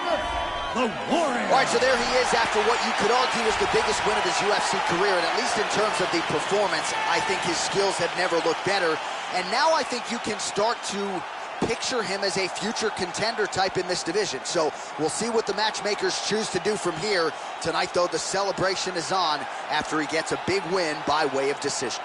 the Warrior. All right, so there he is after what you could argue was the biggest win of his UFC career, and at least in terms of the performance, I think his skills have never looked better. And now I think you can start to picture him as a future contender type in this division. So we'll see what the matchmakers choose to do from here. Tonight, though, the celebration is on after he gets a big win by way of decision.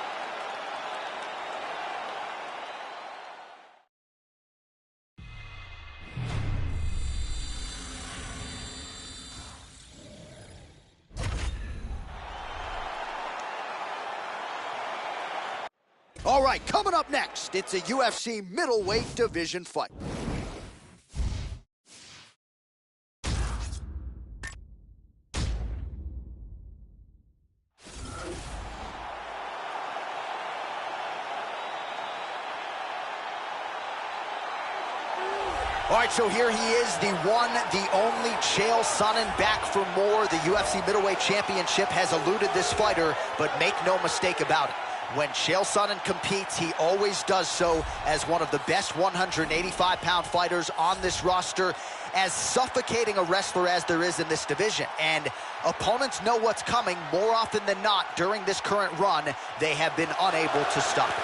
All right, coming up next, it's a UFC middleweight division fight. All right, so here he is, the one, the only Chael Sonnen, back for more. The UFC middleweight championship has eluded this fighter, but make no mistake about it. When Chael Sonnen competes, he always does so as one of the best 185-pound fighters on this roster, as suffocating a wrestler as there is in this division. And opponents know what's coming more often than not during this current run. They have been unable to stop it.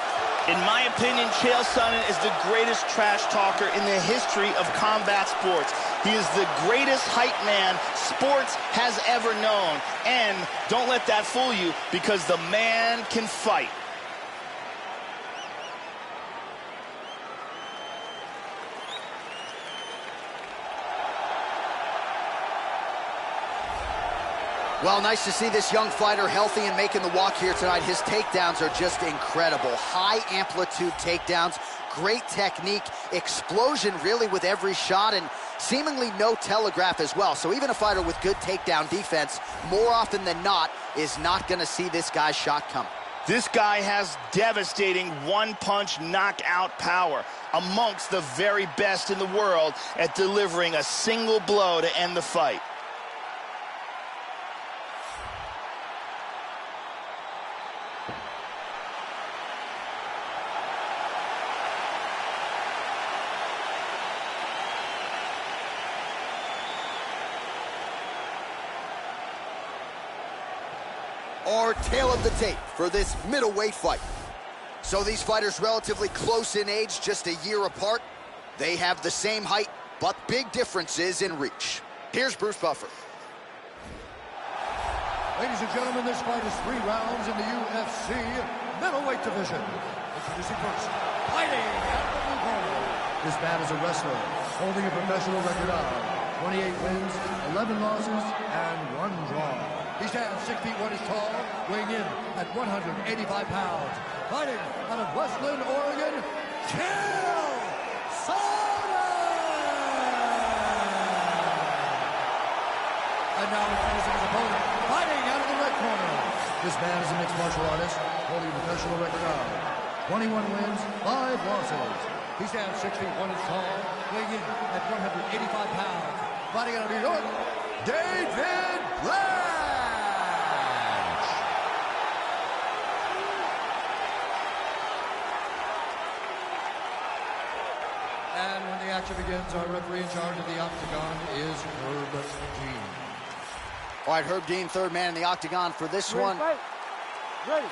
In my opinion, Chael Sonnen is the greatest trash talker in the history of combat sports. He is the greatest hype man sports has ever known. And don't let that fool you, because the man can fight. Well, nice to see this young fighter healthy and making the walk here tonight. His takedowns are just incredible. High amplitude takedowns, great technique, explosion really with every shot, and seemingly no telegraph as well. So even a fighter with good takedown defense, more often than not, is not going to see this guy's shot coming. This guy has devastating one-punch knockout power, amongst the very best in the world at delivering a single blow to end the fight. Our tale of the tape for this middleweight fight. So these fighters relatively close in age, just a year apart. They have the same height, but big differences in reach. Here's Bruce Buffer. Ladies and gentlemen, this fight is 3 rounds in the UFC middleweight division. Introducing first, fighting out of the blue corner. This man is a wrestler, holding a professional record of 28 wins, 11 losses, and 1 draw. He stands 6 feet 1 inch tall, weighing in at 185 pounds. Fighting out of Westland, Oregon, Chael Sonnen! And now introducing his opponent, fighting out of the red corner. This man is a mixed martial artist, holding a professional record of 21 wins, 5 losses. He stands 6 feet 1 inch tall, weighing in at 185 pounds. Fighting out of New York, David Black! And when the action begins, our referee in charge of the octagon is Herb Dean. All right, Herb Dean, third man in the octagon for this one. Ready.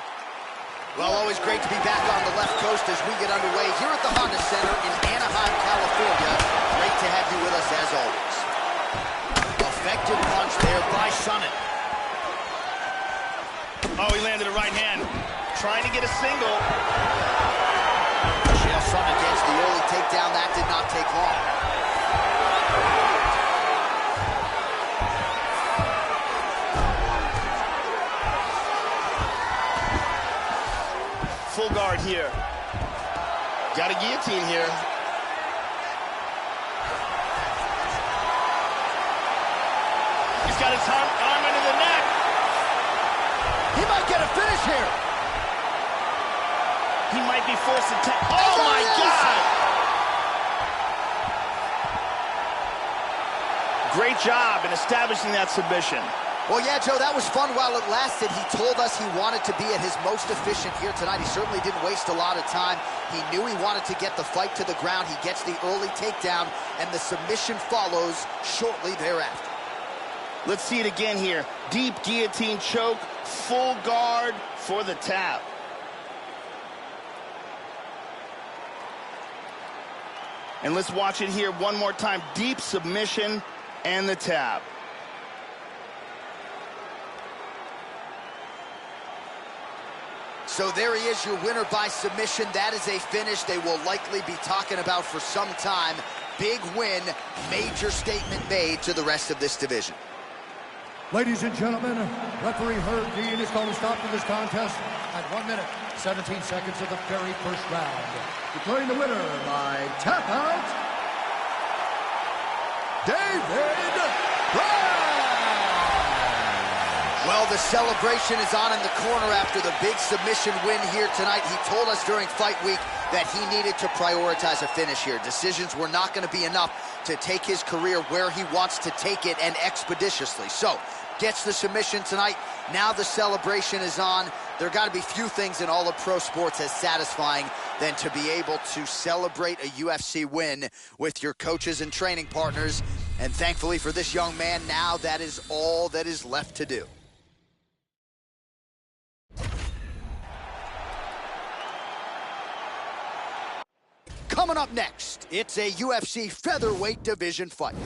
Well, always great to be back on the left coast as we get underway here at the Honda Center in Anaheim, California. Great to have you with us as always. Effective punch there by Sonnen. Oh, he landed a right hand. Trying to get a single. Chael Sonnen gets the early takedown. That did not take long. Full guard here. Got a guillotine here. He's got his arm under the neck. He might get a finish here. He might be forced to oh my God! Great job in establishing that submission. Well, yeah, Joe, that was fun while it lasted. He told us he wanted to be at his most efficient here tonight. He certainly didn't waste a lot of time. He knew he wanted to get the fight to the ground. He gets the early takedown, and the submission follows shortly thereafter. Let's see it again here. Deep guillotine choke, full guard for the tap. And let's watch it here one more time. Deep submission and the tap. So there he is, your winner by submission. That is a finish they will likely be talking about for some time. Big win, major statement made to the rest of this division. Ladies and gentlemen, referee Hamdy is going to stop to this contest at 1 minute, 17 seconds of the very first round. Declaring the winner by tap out, David Bryce. Well, the celebration is on in the corner after the big submission win here tonight. He told us during fight week that he needed to prioritize a finish here. Decisions were not going to be enough to take his career where he wants to take it, and expeditiously. So, gets the submission tonight. Now the celebration is on. There got to be few things in all of pro sports as satisfying than to be able to celebrate a UFC win with your coaches and training partners. And thankfully for this young man, now that is all that is left to do. Coming up next, it's a UFC featherweight division fight.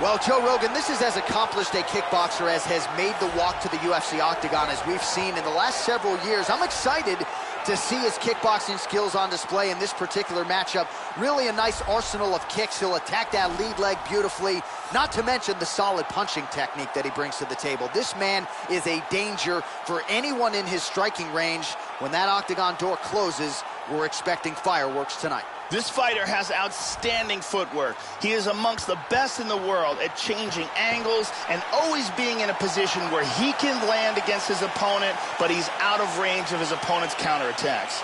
Well, Joe Rogan, this is as accomplished a kickboxer as has made the walk to the UFC octagon as we've seen in the last several years. I'm excited to see his kickboxing skills on display in this particular matchup. Really a nice arsenal of kicks. He'll attack that lead leg beautifully, not to mention the solid punching technique that he brings to the table. This man is a danger for anyone in his striking range. When that octagon door closes, we're expecting fireworks tonight. This fighter has outstanding footwork. He is amongst the best in the world at changing angles and always being in a position where he can land against his opponent, but he's out of range of his opponent's counterattacks.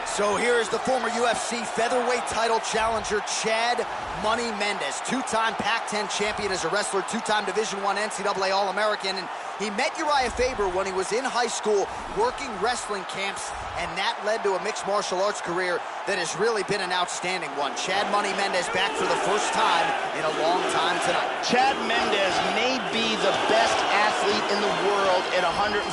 So here is the former UFC featherweight title challenger, Chad Money Mendes, two-time Pac-10 champion as a wrestler, two-time Division I NCAA All-American, and he met Uriah Faber when he was in high school working wrestling camps, and that led to a mixed martial arts career that has really been an outstanding one. Chad Money Mendes back for the first time in a long time tonight. Chad Mendes may be the best athlete in the world at 145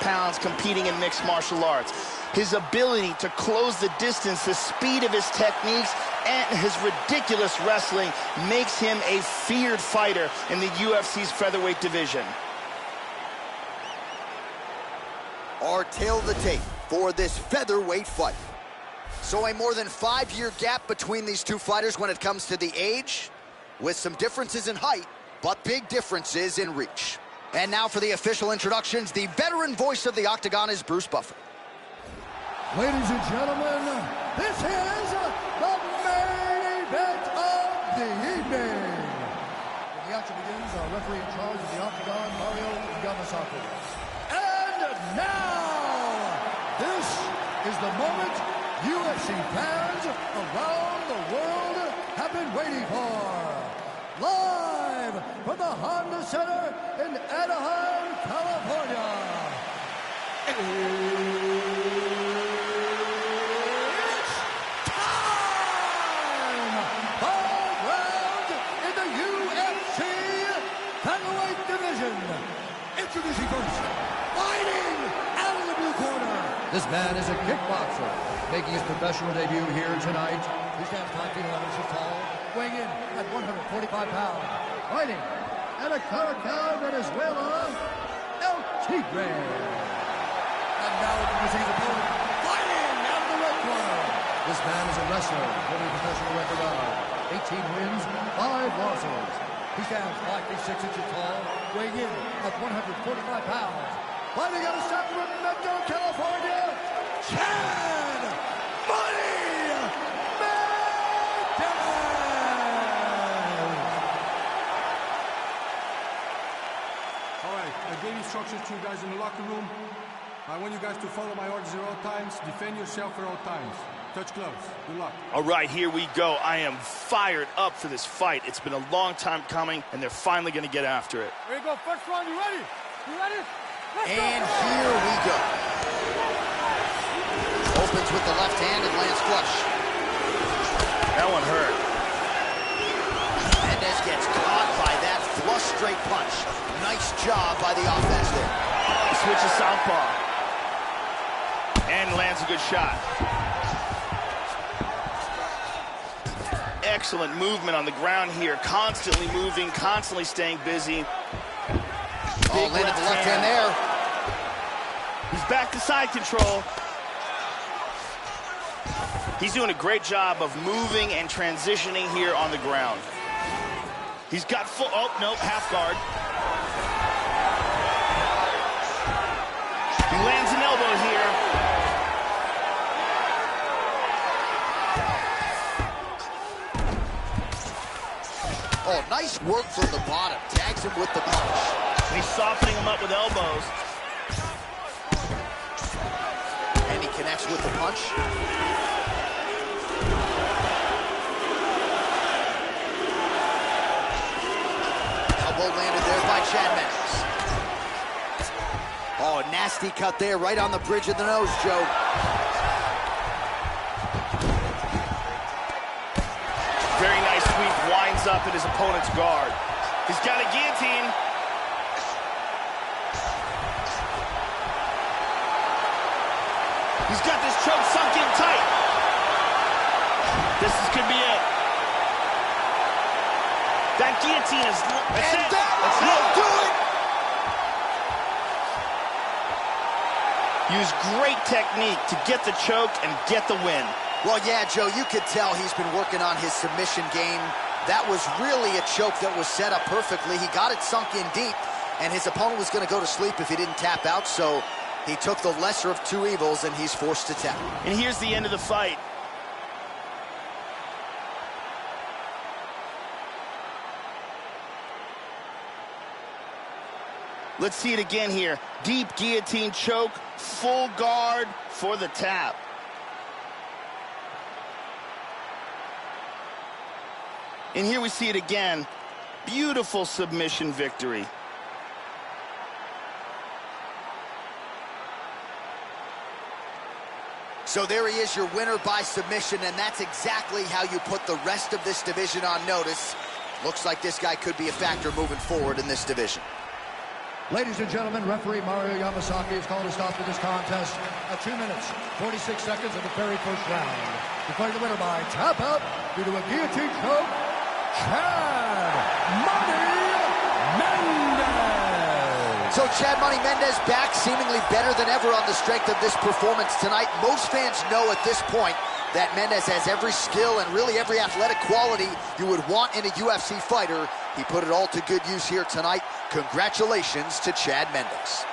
pounds competing in mixed martial arts. His ability to close the distance, the speed of his techniques, and his ridiculous wrestling makes him a feared fighter in the UFC's featherweight division. Our tail of the tape for this featherweight fight. So a more than 5-year gap between these two fighters when it comes to the age, with some differences in height, but big differences in reach. And now for the official introductions, the veteran voice of the octagon is Bruce Buffer. Ladies and gentlemen, this is the main event of the evening. When the action begins, our referee in charge of the octagon, Mario Yamasaki. And now, this is the moment UFC fans around the world have been waiting for. Live from the Honda Center in Anaheim, California. Introducing first, fighting out of the blue corner. This man is a kickboxer, making his professional debut here tonight. He stands 5 feet 11 inches tall, weighing in at 145 pounds. Fighting at a Caracas, Venezuela, El Tigre. And now introducing his opponent, fighting out of the red corner. This man is a wrestler, holding a professional record of 18 wins, 5 losses. He stands 5 feet 6 inches tall, weighing in at 145 pounds. Fighting out of Sacramento, California, Chad Money Mendes! All right, I gave instructions to you guys in the locker room. I want you guys to follow my orders at all times. Defend yourself at all times. Touch gloves. Good luck. All right, here we go. I am fired up for this fight. It's been a long time coming, and they're finally going to get after it. Here you go. First round. You ready? You ready? Let's And here we go. Opens with the left hand and lands flush. That one hurt. Mendes gets caught by that flush straight punch. Nice job by the offense there. Switches southpaw. And lands a good shot. Excellent movement on the ground here. Constantly moving, constantly staying busy. Oh, landed the left hand there. He's back to side control. He's doing a great job of moving and transitioning here on the ground. He's got full, oh, nope, half guard. He lands an elbow here. Oh, nice work from the bottom. Tags him with the punch. And he's softening him up with elbows. And he connects with the punch. Elbow landed there by Chad Mendes. Oh, a nasty cut there, right on the bridge of the nose, Joe. Very nice sweep, winds up at his opponent's guard. He's got a guillotine. He's got this choke sunk in tight. Could be it. That guillotine is... That's it. That will do it. Use great technique to get the choke and get the win. Well, yeah, Joe, you could tell he's been working on his submission game. That was really a choke that was set up perfectly. He got it sunk in deep, and his opponent was going to go to sleep if he didn't tap out, so he took the lesser of two evils, and he's forced to tap. And here's the end of the fight. Let's see it again here. Deep guillotine choke, full guard for the tap. And here we see it again. Beautiful submission victory. So there he is, your winner by submission, and that's exactly how you put the rest of this division on notice. Looks like this guy could be a factor moving forward in this division. Ladies and gentlemen, referee Mario Yamasaki has called a stop to this contest at 2 minutes, 46 seconds of the very first round. Declaring the winner by tap out due to a guillotine choke, Chad Mendes. So Chad Money Mendes back seemingly better than ever on the strength of this performance tonight. Most fans know at this point that Mendes has every skill and really every athletic quality you would want in a UFC fighter. He put it all to good use here tonight. Congratulations to Chad Mendes.